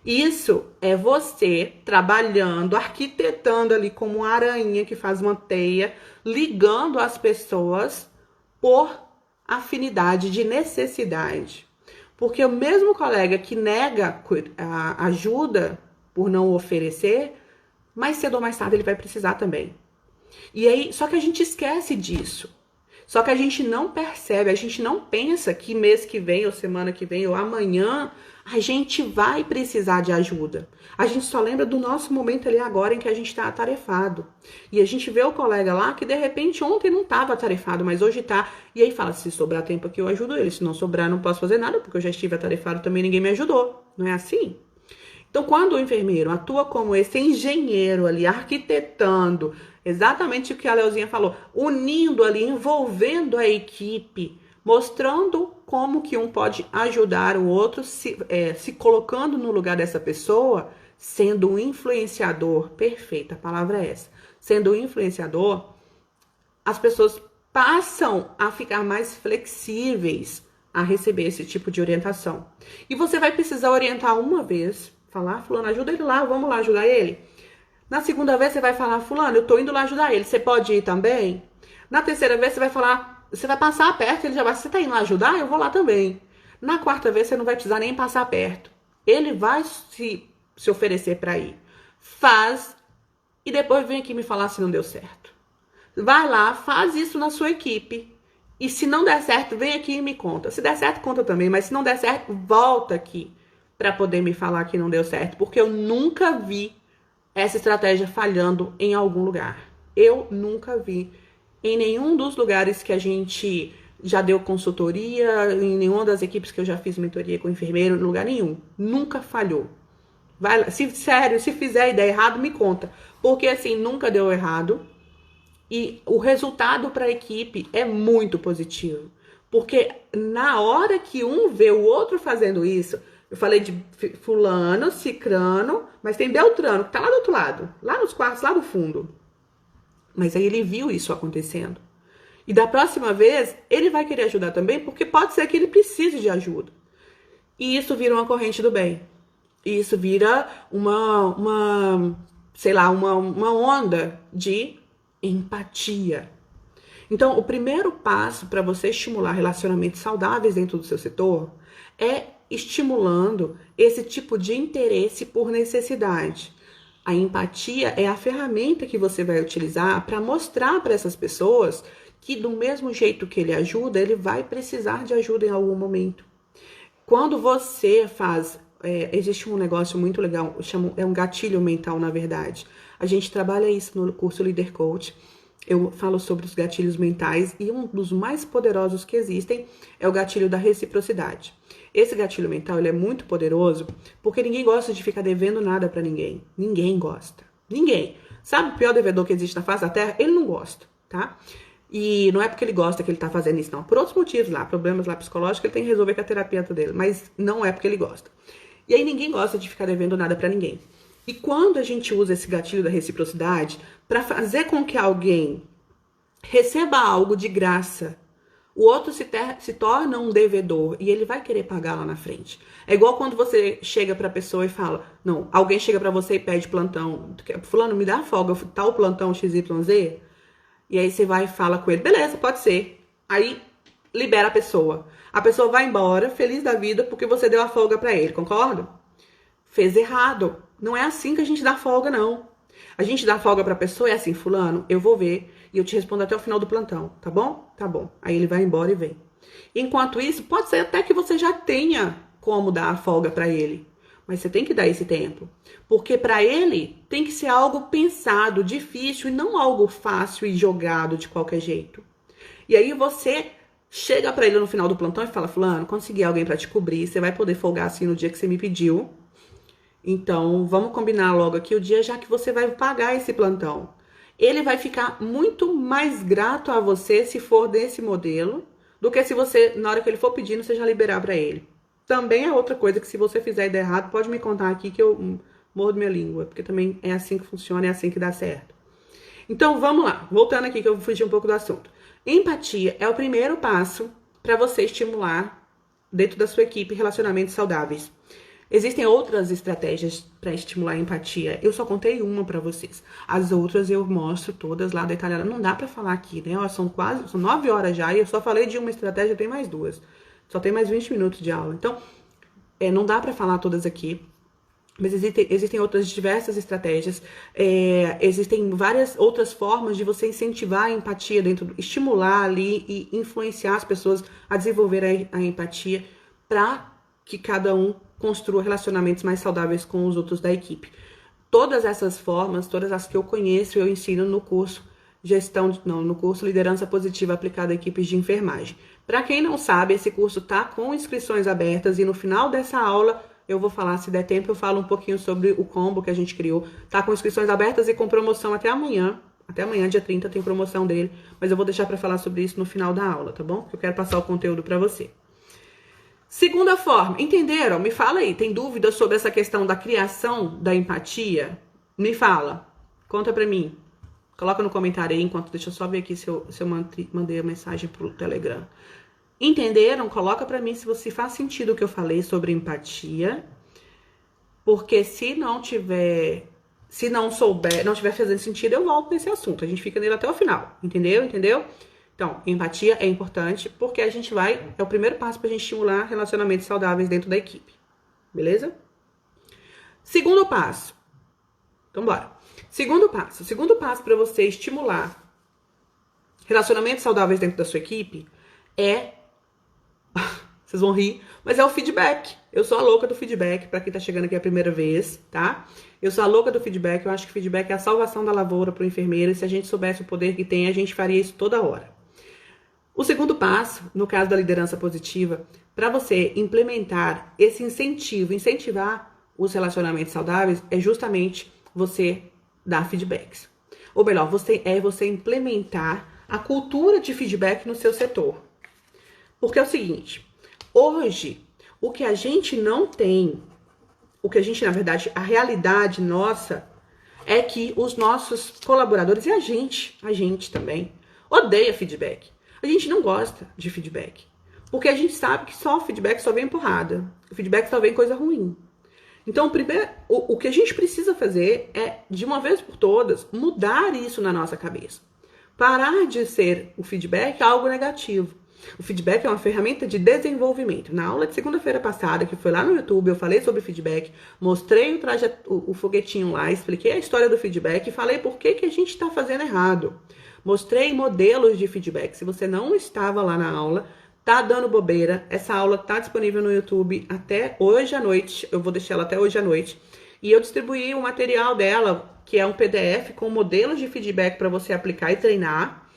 Isso é você trabalhando, arquitetando ali como uma aranha que faz uma teia, ligando as pessoas por afinidade de necessidade. Porque o mesmo colega que nega a ajuda por não oferecer, mais cedo ou mais tarde ele vai precisar também. E aí, só que a gente esquece disso. Só que a gente não percebe, a gente não pensa que mês que vem, ou semana que vem, ou amanhã, a gente vai precisar de ajuda. A gente só lembra do nosso momento ali agora em que a gente está atarefado. E a gente vê o colega lá que de repente ontem não estava atarefado, mas hoje está. E aí fala, se sobrar tempo aqui eu ajudo ele, se não sobrar não posso fazer nada, porque eu já estive atarefado também, ninguém me ajudou. Não é assim? Então, quando o enfermeiro atua como esse engenheiro ali, arquitetando, exatamente o que a Leozinha falou, unindo ali, envolvendo a equipe, mostrando como que um pode ajudar o outro, se colocando no lugar dessa pessoa, sendo um influenciador, perfeita, a palavra é essa, sendo um influenciador, as pessoas passam a ficar mais flexíveis a receber esse tipo de orientação. E você vai precisar orientar uma vez, falar, fulano, ajuda ele lá, vamos lá ajudar ele. Na segunda vez você vai falar, fulano, eu tô indo lá ajudar ele, você pode ir também? Na terceira vez você vai falar, você vai passar perto, ele já vai, você tá indo lá ajudar? Eu vou lá também. Na quarta vez você não vai precisar nem passar perto. Ele vai se oferecer para ir. Faz e depois vem aqui me falar se não deu certo. Vai lá, faz isso na sua equipe. E se não der certo, vem aqui e me conta. Se der certo, conta também. Mas se não der certo, volta aqui para poder me falar que não deu certo. Porque eu nunca vi essa estratégia falhando em algum lugar. Eu nunca vi em nenhum dos lugares que a gente já deu consultoria, em nenhuma das equipes que eu já fiz mentoria com enfermeiro, em lugar nenhum. Nunca falhou. Vai lá. Sério, se fizer e der errado, me conta. Porque assim, nunca deu errado. E o resultado para a equipe é muito positivo. Porque na hora que um vê o outro fazendo isso, eu falei de fulano, cicrano, mas tem Beltrano, que tá lá do outro lado, lá nos quartos, lá do fundo. Mas aí ele viu isso acontecendo. E da próxima vez, ele vai querer ajudar também, porque pode ser que ele precise de ajuda. E isso vira uma corrente do bem. E isso vira sei lá, uma onda de empatia. Então, o primeiro passo para você estimular relacionamentos saudáveis dentro do seu setor é estimulando esse tipo de interesse por necessidade. A empatia é a ferramenta que você vai utilizar para mostrar para essas pessoas que do mesmo jeito que ele ajuda, ele vai precisar de ajuda em algum momento. Quando você faz... existe um negócio muito legal, é um gatilho mental, na verdade. A gente trabalha isso no curso Leader Coach. Eu falo sobre os gatilhos mentais e um dos mais poderosos que existem é o gatilho da reciprocidade. Esse gatilho mental ele é muito poderoso porque ninguém gosta de ficar devendo nada para ninguém. Ninguém gosta. Ninguém. Sabe o pior devedor que existe na face da Terra? Ele não gosta, tá? E não é porque ele gosta que ele tá fazendo isso, não. Por outros motivos lá, problemas lá psicológicos, ele tem que resolver com a terapia dele. Mas não é porque ele gosta. E aí ninguém gosta de ficar devendo nada para ninguém. E quando a gente usa esse gatilho da reciprocidade para fazer com que alguém receba algo de graça, o outro se torna um devedor e ele vai querer pagar lá na frente. É igual quando você chega para a pessoa e fala, não, alguém chega para você e pede plantão, fulano, me dá folga, tá o plantão XYZ? E aí você vai e fala com ele, beleza, pode ser. Aí libera a pessoa. A pessoa vai embora, feliz da vida, porque você deu a folga para ele, concorda? Fez errado. Não é assim que a gente dá folga, não. A gente dá folga pra pessoa, é assim, fulano, eu vou ver e eu te respondo até o final do plantão, tá bom? Tá bom. Aí ele vai embora e vem. Enquanto isso, pode ser até que você já tenha como dar a folga pra ele. Mas você tem que dar esse tempo. Porque pra ele tem que ser algo pensado, difícil e não algo fácil e jogado de qualquer jeito. E aí você chega pra ele no final do plantão e fala, fulano, consegui alguém pra te cobrir, você vai poder folgar assim no dia que você me pediu. Então, vamos combinar logo aqui o dia já que você vai pagar esse plantão. Ele vai ficar muito mais grato a você se for desse modelo do que se você, na hora que ele for pedindo, você já liberar para ele. Também é outra coisa que se você fizer e der errado, pode me contar aqui que eu mordo minha língua, porque também é assim que funciona, é assim que dá certo. Então, vamos lá. Voltando aqui que eu fugi um pouco do assunto. Empatia é o primeiro passo para você estimular dentro da sua equipe relacionamentos saudáveis. Existem outras estratégias para estimular a empatia. Eu só contei uma para vocês. As outras eu mostro todas lá detalhadas. Não dá para falar aqui, né? São 9 horas já e eu só falei de uma estratégia, tem mais duas. Só tem mais 20 minutos de aula. Então, não dá para falar todas aqui. Mas existem outras diversas estratégias, existem várias outras formas de você incentivar a empatia estimular ali e influenciar as pessoas a desenvolver a empatia para que cada um construa relacionamentos mais saudáveis com os outros da equipe. Todas essas formas, todas as que eu conheço, eu ensino no curso no curso Liderança Positiva aplicada a equipes de enfermagem. Para quem não sabe, esse curso está com inscrições abertas e no final dessa aula eu vou falar, se der tempo, eu falo um pouquinho sobre o combo que a gente criou. Tá com inscrições abertas e com promoção até amanhã. Até amanhã, dia 30, tem promoção dele. Mas eu vou deixar para falar sobre isso no final da aula, tá bom? Porque eu quero passar o conteúdo para você. Segunda forma, entenderam? Me fala aí, tem dúvidas sobre essa questão da criação da empatia? Me fala, conta pra mim. Coloca no comentário aí, deixa eu só ver aqui se eu mandei a mensagem pro Telegram. Entenderam? Coloca pra mim se faz sentido o que eu falei sobre empatia. Porque se não tiver fazendo sentido, eu volto nesse assunto. A gente fica nele até o final. Entendeu? Então, empatia é importante porque é o primeiro passo pra gente estimular relacionamentos saudáveis dentro da equipe. Beleza? Segundo passo. Então, bora. Segundo passo para você estimular relacionamentos saudáveis dentro da sua equipe vocês vão rir, mas é o feedback. Eu sou a louca do feedback, pra quem tá chegando aqui a primeira vez, tá? Eu sou a louca do feedback, eu acho que feedback é a salvação da lavoura pro enfermeiro, e se a gente soubesse o poder que tem, a gente faria isso toda hora. O segundo passo, no caso da liderança positiva, para você implementar esse incentivar os relacionamentos saudáveis, é justamente você dar feedbacks. Ou melhor, você implementar a cultura de feedback no seu setor. Porque é o seguinte, hoje, o que a gente não tem, na verdade, a realidade nossa é que os nossos colaboradores e a gente também, odeia feedback. A gente não gosta de feedback. Porque a gente sabe que só o feedback só vem empurrada. O feedback só vem coisa ruim. Então, o que a gente precisa fazer é, de uma vez por todas, mudar isso na nossa cabeça. Parar de ser o feedback algo negativo. O feedback é uma ferramenta de desenvolvimento. Na aula de segunda-feira passada, que foi lá no YouTube, eu falei sobre feedback, mostrei o foguetinho lá, expliquei a história do feedback e falei por que a gente está fazendo errado. Mostrei modelos de feedback. Se você não estava lá na aula, tá dando bobeira. Essa aula tá disponível no YouTube até hoje à noite. Eu vou deixar ela até hoje à noite. E eu distribuí o material dela, que é um PDF com modelos de feedback para você aplicar e treinar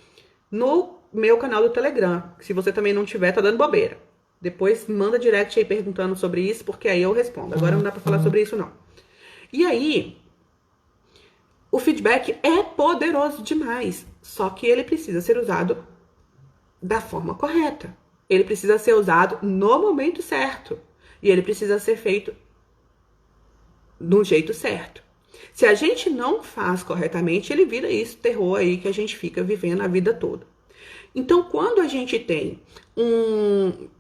no meu canal do Telegram. Se você também não tiver, tá dando bobeira. Depois manda direct aí perguntando sobre isso, porque aí eu respondo. Agora não dá para falar sobre isso, não. E aí, o feedback é poderoso demais. Só que ele precisa ser usado da forma correta. Ele precisa ser usado no momento certo. E ele precisa ser feito do jeito certo. Se a gente não faz corretamente, ele vira isso, terror aí que a gente fica vivendo a vida toda. Então, quando a gente tem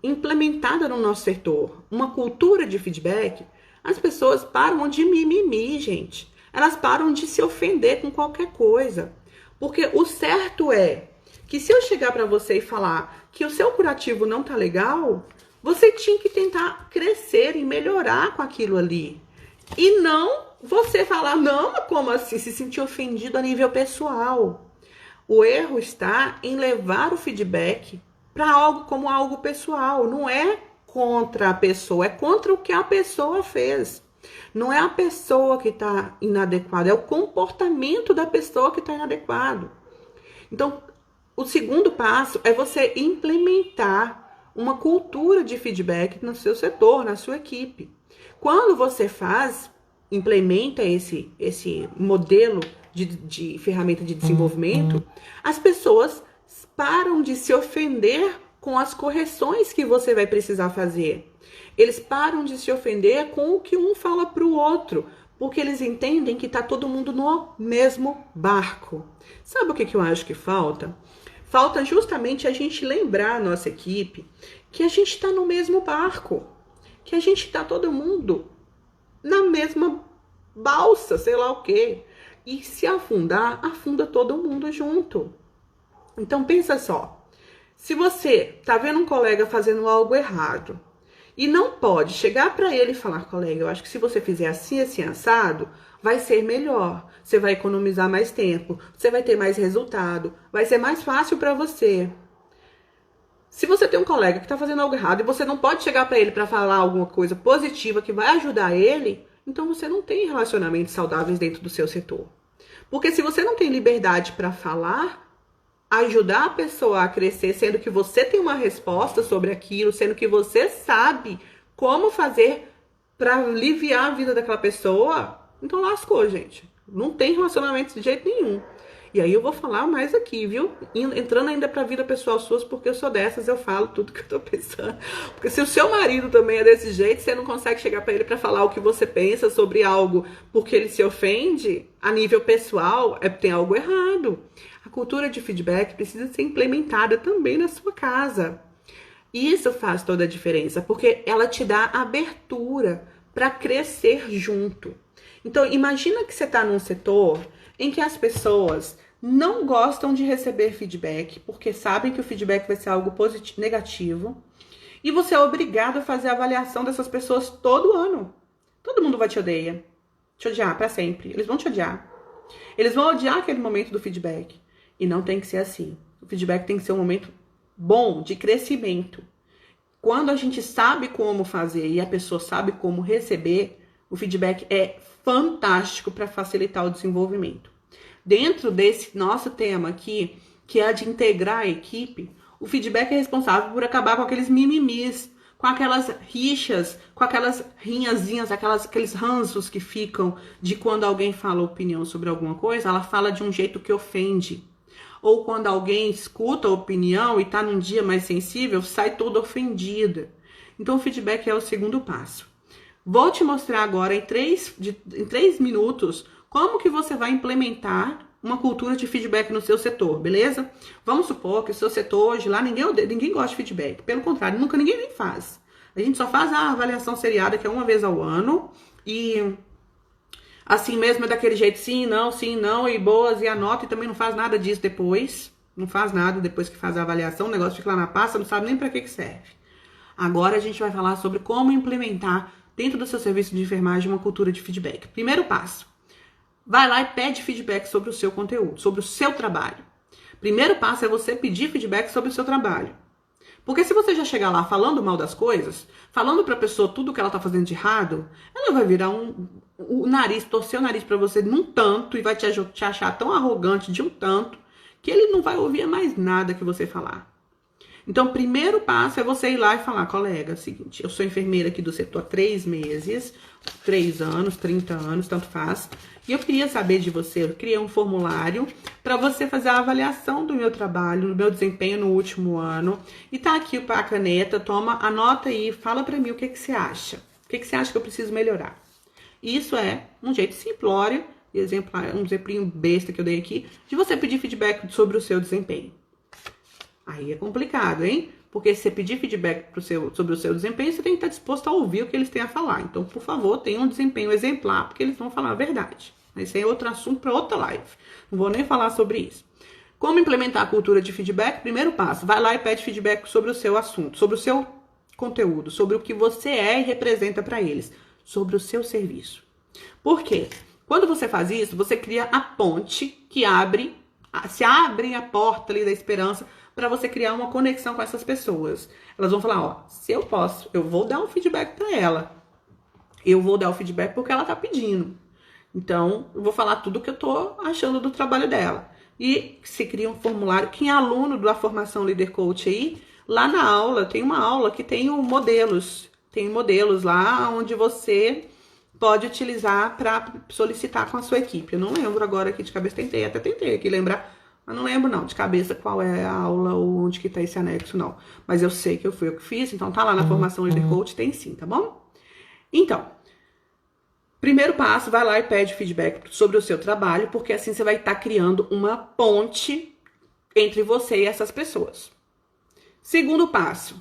implementada no nosso setor uma cultura de feedback, as pessoas param de mimimi, gente. Elas param de se ofender com qualquer coisa. Porque o certo é que se eu chegar para você e falar que o seu curativo não tá legal, você tinha que tentar crescer e melhorar com aquilo ali. E não você falar, não, como assim, se sentir ofendido a nível pessoal. O erro está em levar o feedback para algo pessoal. Não é contra a pessoa, é contra o que a pessoa fez. Não é a pessoa que está inadequada, é o comportamento da pessoa que está inadequado. Então, o segundo passo é você implementar uma cultura de feedback no seu setor, na sua equipe. Quando você implementa esse modelo de ferramenta de desenvolvimento, as pessoas param de se ofender com as correções que você vai precisar fazer. Eles param de se ofender com o que um fala para o outro, porque eles entendem que está todo mundo no mesmo barco. Sabe o que eu acho que falta? Falta justamente a gente lembrar a nossa equipe que a gente está no mesmo barco, que a gente está todo mundo na mesma balsa, sei lá o quê. E se afundar, afunda todo mundo junto. Então pensa só, Se você tá vendo um colega fazendo algo errado e não pode chegar para ele e falar, colega, eu acho que se você fizer assim, assim, assado, vai ser melhor. Você vai economizar mais tempo, você vai ter mais resultado, vai ser mais fácil para você. Se você tem um colega que tá fazendo algo errado e você não pode chegar para ele para falar alguma coisa positiva que vai ajudar ele, então você não tem relacionamentos saudáveis dentro do seu setor. Porque se você não tem liberdade para falar, ajudar a pessoa a crescer, sendo que você tem uma resposta sobre aquilo, sendo que você sabe como fazer para aliviar a vida daquela pessoa, então lascou, gente. Não tem relacionamento de jeito nenhum. E aí eu vou falar mais aqui, viu? Entrando ainda pra vida pessoal suas, porque eu sou dessas, eu falo tudo que eu tô pensando. Porque se o seu marido também é desse jeito, você não consegue chegar pra ele pra falar o que você pensa sobre algo porque ele se ofende, a nível pessoal, tem algo errado. A cultura de feedback precisa ser implementada também na sua casa. Isso faz toda a diferença, porque ela te dá abertura para crescer junto. Então, imagina que você está num setor em que as pessoas não gostam de receber feedback, porque sabem que o feedback vai ser algo positivo, negativo, e você é obrigado a fazer a avaliação dessas pessoas todo ano. Todo mundo vai te odiar para sempre. Eles vão te odiar. Eles vão odiar aquele momento do feedback. E não tem que ser assim. O feedback tem que ser um momento bom, de crescimento. Quando a gente sabe como fazer e a pessoa sabe como receber, o feedback é fantástico para facilitar o desenvolvimento. Dentro desse nosso tema aqui, que é de integrar a equipe, o feedback é responsável por acabar com aqueles mimimis, com aquelas rixas, com aquelas rinhazinhas, aqueles ranços que ficam de quando alguém fala opinião sobre alguma coisa, ela fala de um jeito que ofende. Ou quando alguém escuta a opinião e está num dia mais sensível, sai toda ofendida. Então, o feedback é o segundo passo. Vou te mostrar agora, em 3 minutos, como que você vai implementar uma cultura de feedback no seu setor, beleza? Vamos supor que o seu setor hoje lá, ninguém gosta de feedback. Pelo contrário, nunca ninguém nem faz. A gente só faz a avaliação seriada, que é uma vez ao ano, e assim mesmo é daquele jeito, sim, não, e boas, e anota, e também não faz nada disso depois. Não faz nada depois que faz a avaliação, o negócio fica lá na pasta, não sabe nem para que serve. Agora a gente vai falar sobre como implementar dentro do seu serviço de enfermagem uma cultura de feedback. Primeiro passo, vai lá e pede feedback sobre o seu conteúdo, sobre o seu trabalho. Primeiro passo é você pedir feedback sobre o seu trabalho. Porque se você já chegar lá falando mal das coisas, falando pra pessoa tudo que ela tá fazendo de errado, ela vai virar o nariz, torcer o nariz pra você num tanto e vai te achar tão arrogante de um tanto que ele não vai ouvir mais nada que você falar. Então, o primeiro passo é você ir lá e falar, colega, é o seguinte, eu sou enfermeira aqui do setor há 3 meses, 3 anos, 30 anos, tanto faz, e eu queria saber de você, eu criei um formulário para você fazer a avaliação do meu trabalho, do meu desempenho no último ano, e tá aqui a caneta, toma, anota aí, fala para mim o que você acha, o que você acha que eu preciso melhorar. Isso é um jeito simplório, um exemplinho besta que eu dei aqui, de você pedir feedback sobre o seu desempenho. Aí é complicado, hein? Porque se você pedir feedback sobre o seu desempenho, você tem que estar disposto a ouvir o que eles têm a falar. Então, por favor, tenha um desempenho exemplar, porque eles vão falar a verdade. Esse é outro assunto para outra live. Não vou nem falar sobre isso. Como implementar a cultura de feedback? Primeiro passo, vai lá e pede feedback sobre o seu assunto, sobre o seu conteúdo, sobre o que você é e representa para eles, sobre o seu serviço. Por quê? Quando você faz isso, você cria a ponte que se abre a porta ali da esperança para você criar uma conexão com essas pessoas. Elas vão falar, ó, se eu posso, eu vou dar um feedback para ela. Eu vou dar o feedback porque ela tá pedindo. Então, eu vou falar tudo o que eu tô achando do trabalho dela. E se cria um formulário. Quem é aluno da formação Leader Coach aí, lá na aula, tem uma aula que tem modelos. Tem modelos lá onde você pode utilizar para solicitar com a sua equipe. Eu não lembro agora aqui de cabeça, tentei aqui lembrar, mas não lembro não, de cabeça qual é a aula ou onde que tá esse anexo, não. Mas eu sei que fui eu que fiz, então tá lá na formação Leader Coach, tem sim, tá bom? Então, primeiro passo, vai lá e pede feedback sobre o seu trabalho, porque assim você vai estar criando uma ponte entre você e essas pessoas. Segundo passo,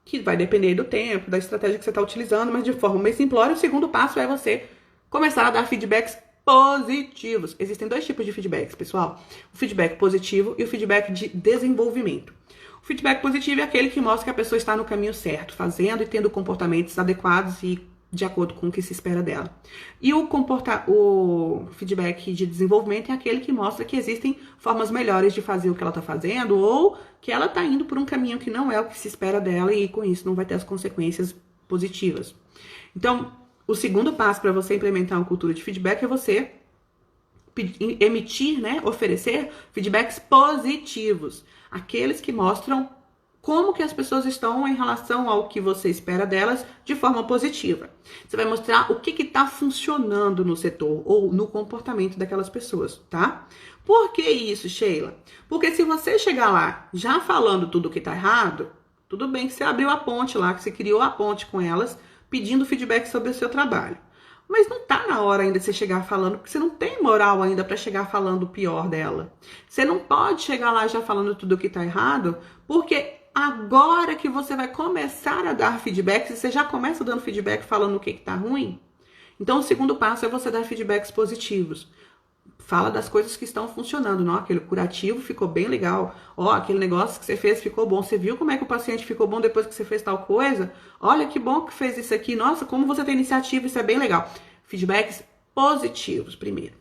que vai depender do tempo, da estratégia que você está utilizando, mas de forma mais simplória, o segundo passo é você começar a dar feedbacks positivos. Existem 2 tipos de feedbacks, pessoal. O feedback positivo e o feedback de desenvolvimento. O feedback positivo é aquele que mostra que a pessoa está no caminho certo, fazendo e tendo comportamentos adequados e de acordo com o que se espera dela. E o feedback de desenvolvimento é aquele que mostra que existem formas melhores de fazer o que ela está fazendo ou que ela está indo por um caminho que não é o que se espera dela e com isso não vai ter as consequências positivas. Então, o segundo passo para você implementar uma cultura de feedback é você emitir, né, oferecer feedbacks positivos, aqueles que mostram como que as pessoas estão em relação ao que você espera delas de forma positiva. Você vai mostrar o que está funcionando no setor ou no comportamento daquelas pessoas, tá? Por que isso, Sheila? Porque se você chegar lá já falando tudo o que está errado, tudo bem que você abriu a ponte lá, que você criou a ponte com elas, pedindo feedback sobre o seu trabalho. Mas não tá na hora ainda de você chegar falando, porque você não tem moral ainda para chegar falando o pior dela. Você não pode chegar lá já falando tudo o que tá errado, porque agora que você vai começar a dar feedback, você já começa dando feedback falando o que tá ruim. Então, o segundo passo é você dar feedbacks positivos. Fala das coisas que estão funcionando, não? Aquele curativo ficou bem legal. Ó, aquele negócio que você fez ficou bom. Você viu como é que o paciente ficou bom depois que você fez tal coisa? Olha que bom que fez isso aqui. Nossa, como você tem iniciativa, isso é bem legal. Feedbacks positivos primeiro.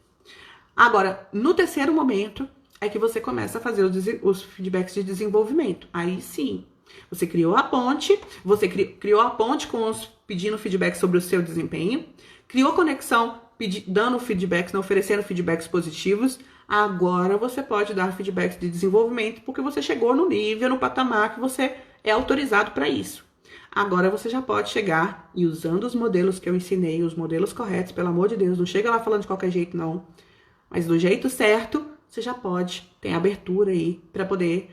Agora, no terceiro momento, é que você começa a fazer os feedbacks de desenvolvimento. Aí sim, você criou a ponte, você criou a ponte com os pedindo feedback sobre o seu desempenho, criou conexão dando feedbacks, oferecendo feedbacks positivos. Agora você pode dar feedbacks de desenvolvimento porque você chegou no nível, no patamar que você é autorizado para isso. Agora você já pode chegar e usando os modelos que eu ensinei, os modelos corretos, pelo amor de Deus, não chega lá falando de qualquer jeito não, mas do jeito certo, você já pode ter abertura aí para poder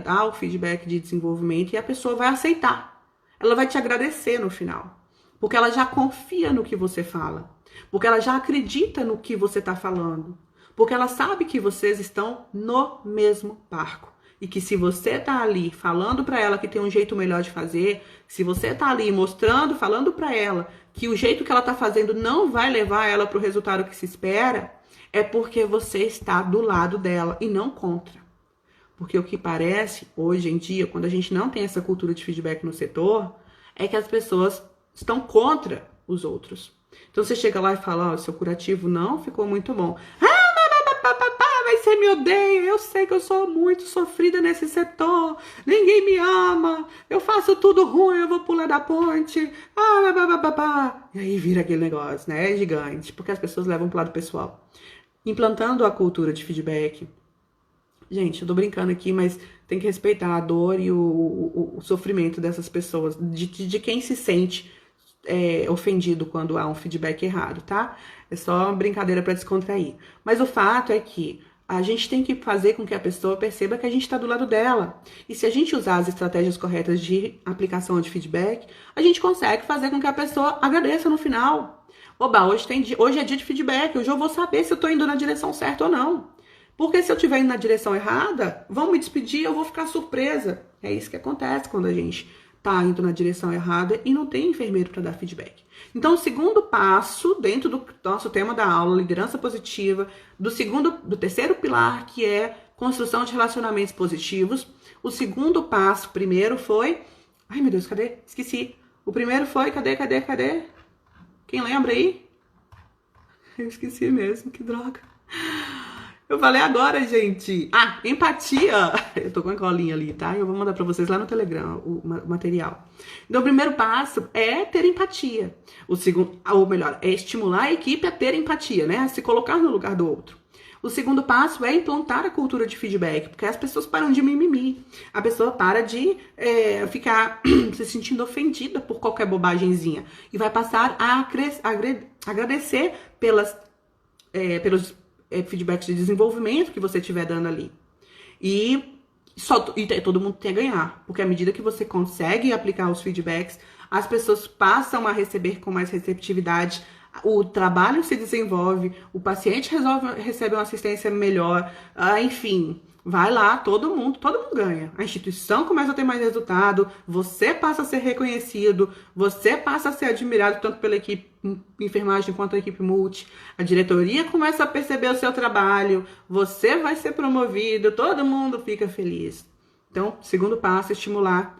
dar o feedback de desenvolvimento e a pessoa vai aceitar. Ela vai te agradecer no final, porque ela já confia no que você fala, porque ela já acredita no que você está falando, porque ela sabe que vocês estão no mesmo barco. E que se você tá ali falando para ela que tem um jeito melhor de fazer, se você tá ali mostrando, falando para ela que o jeito que ela tá fazendo não vai levar ela para o resultado que se espera, é porque você está do lado dela e não contra. Porque o que parece, hoje em dia, quando a gente não tem essa cultura de feedback no setor, é que as pessoas estão contra os outros. Então você chega lá e fala, ó, seu curativo não ficou muito bom. Mas você me odeia, eu sei que eu sou muito sofrida nesse setor, ninguém me ama, eu faço tudo ruim, eu vou pular da ponte, e aí vira aquele negócio, né, gigante, porque as pessoas levam pro lado pessoal. Implantando a cultura de feedback, gente, eu tô brincando aqui, mas tem que respeitar a dor e o sofrimento dessas pessoas, de quem se sente ofendido quando há um feedback errado, tá? É só brincadeira para descontrair. Mas o fato é que a gente tem que fazer com que a pessoa perceba que a gente está do lado dela. E se a gente usar as estratégias corretas de aplicação de feedback, a gente consegue fazer com que a pessoa agradeça no final. Oba, hoje é dia de feedback, hoje eu vou saber se eu estou indo na direção certa ou não. Porque se eu estiver indo na direção errada, vão me despedir, eu vou ficar surpresa. É isso que acontece quando a gente tá indo na direção errada e não tem enfermeiro para dar feedback. Então, o segundo passo, dentro do nosso tema da aula, liderança positiva, do terceiro pilar, que é construção de relacionamentos positivos, o segundo passo, primeiro foi... Ai, meu Deus, cadê? Esqueci. O primeiro foi... Cadê? Quem lembra aí? Eu esqueci mesmo, que droga. Eu falei agora, gente. Ah, empatia. Eu tô com a colinha ali, tá? Eu vou mandar pra vocês lá no Telegram o material. Então, o primeiro passo é ter empatia. O segundo, ou melhor, é estimular a equipe a ter empatia, né? A se colocar no lugar do outro. O segundo passo é implantar a cultura de feedback, porque as pessoas param de mimimi. A pessoa para de ficar se sentindo ofendida por qualquer bobagemzinha. E vai passar a agradecer pelos feedbacks de desenvolvimento que você estiver dando ali. E todo mundo tem a ganhar. Porque à medida que você consegue aplicar os feedbacks, as pessoas passam a receber com mais receptividade, o trabalho se desenvolve, o paciente recebe uma assistência melhor, enfim, vai lá, todo mundo ganha. A instituição começa a ter mais resultado, você passa a ser reconhecido, você passa a ser admirado tanto pela equipe enfermagem quanto a equipe multi, a diretoria começa a perceber o seu trabalho, você vai ser promovido, todo mundo fica feliz. Então, segundo passo, estimular,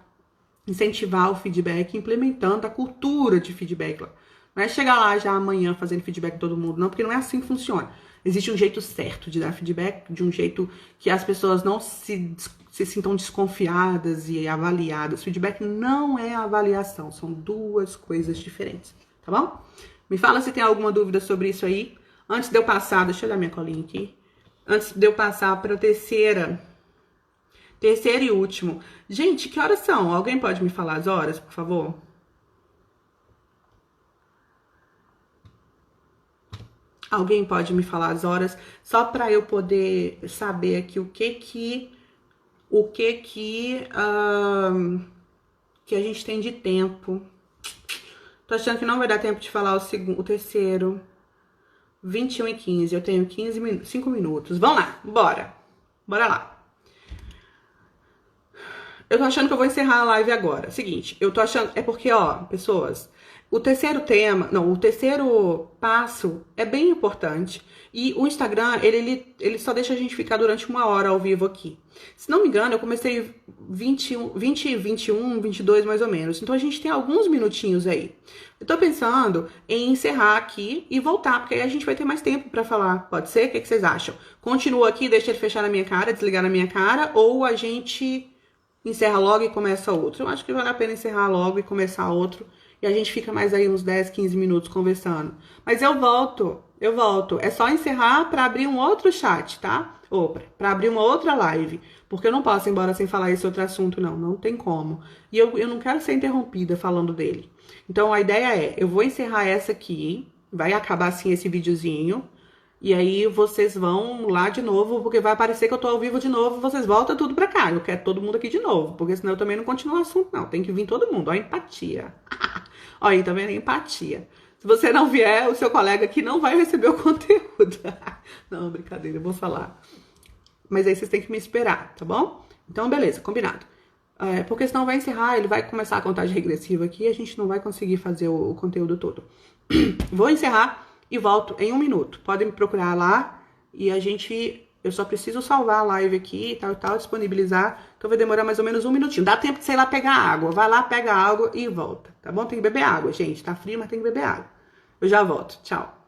incentivar o feedback, implementando a cultura de feedback. Não é chegar lá já amanhã fazendo feedback todo mundo, não, porque não é assim que funciona. Existe um jeito certo de dar feedback, de um jeito que as pessoas não se sintam desconfiadas e avaliadas. Feedback não é avaliação, são duas coisas diferentes, tá bom? Me fala se tem alguma dúvida sobre isso aí. Antes de eu passar, deixa eu olhar minha colinha aqui. Antes de eu passar para a terceiro e último. Gente, que horas são? Alguém pode me falar as horas, por favor? Alguém pode me falar as horas, só para eu poder saber aqui o que a gente tem de tempo. Tô achando que não vai dar tempo de falar o terceiro. 21h15, eu tenho 5 minutos. Vamos lá, bora. Bora lá. Eu tô achando que eu vou encerrar a live agora. Seguinte, eu tô achando... É porque, ó, pessoas... O terceiro passo é bem importante. E o Instagram, ele só deixa a gente ficar durante 1 hora ao vivo aqui. Se não me engano, eu comecei 21, 21, 22 mais ou menos. Então a gente tem alguns minutinhos aí. Eu tô pensando em encerrar aqui e voltar, porque aí a gente vai ter mais tempo pra falar. Pode ser? O que vocês acham? Continua aqui, deixa ele fechar na minha cara, desligar na minha cara, ou a gente encerra logo e começa outro? Eu acho que vale a pena encerrar logo e começar outro. E a gente fica mais aí uns 10, 15 minutos conversando. Mas eu volto. É só encerrar para abrir um outro chat, tá? Ou para abrir uma outra live. Porque eu não posso ir embora sem falar esse outro assunto, não. Não tem como. E eu não quero ser interrompida falando dele. Então a ideia é, eu vou encerrar essa aqui. Vai acabar assim esse videozinho. E aí vocês vão lá de novo, porque vai aparecer que eu tô ao vivo de novo, vocês voltam tudo pra cá. Eu quero todo mundo aqui de novo, porque senão eu também não continuo o assunto, não. Tem que vir todo mundo, ó, empatia. Ó, aí, tá vendo? Empatia. Se você não vier, o seu colega aqui não vai receber o conteúdo. Não, brincadeira, eu vou falar. Mas aí vocês têm que me esperar, tá bom? Então, beleza, combinado. Porque senão vai encerrar, ele vai começar a contagem regressiva aqui e a gente não vai conseguir fazer o conteúdo todo. Vou encerrar e volto em 1 minuto. Podem me procurar lá e eu só preciso salvar a live aqui e tal, disponibilizar. Então vai demorar mais ou menos 1 minutinho. Dá tempo de você ir lá pegar água. Vai lá, pega água e volta, tá bom? Tem que beber água, gente. Tá frio, mas tem que beber água. Eu já volto. Tchau.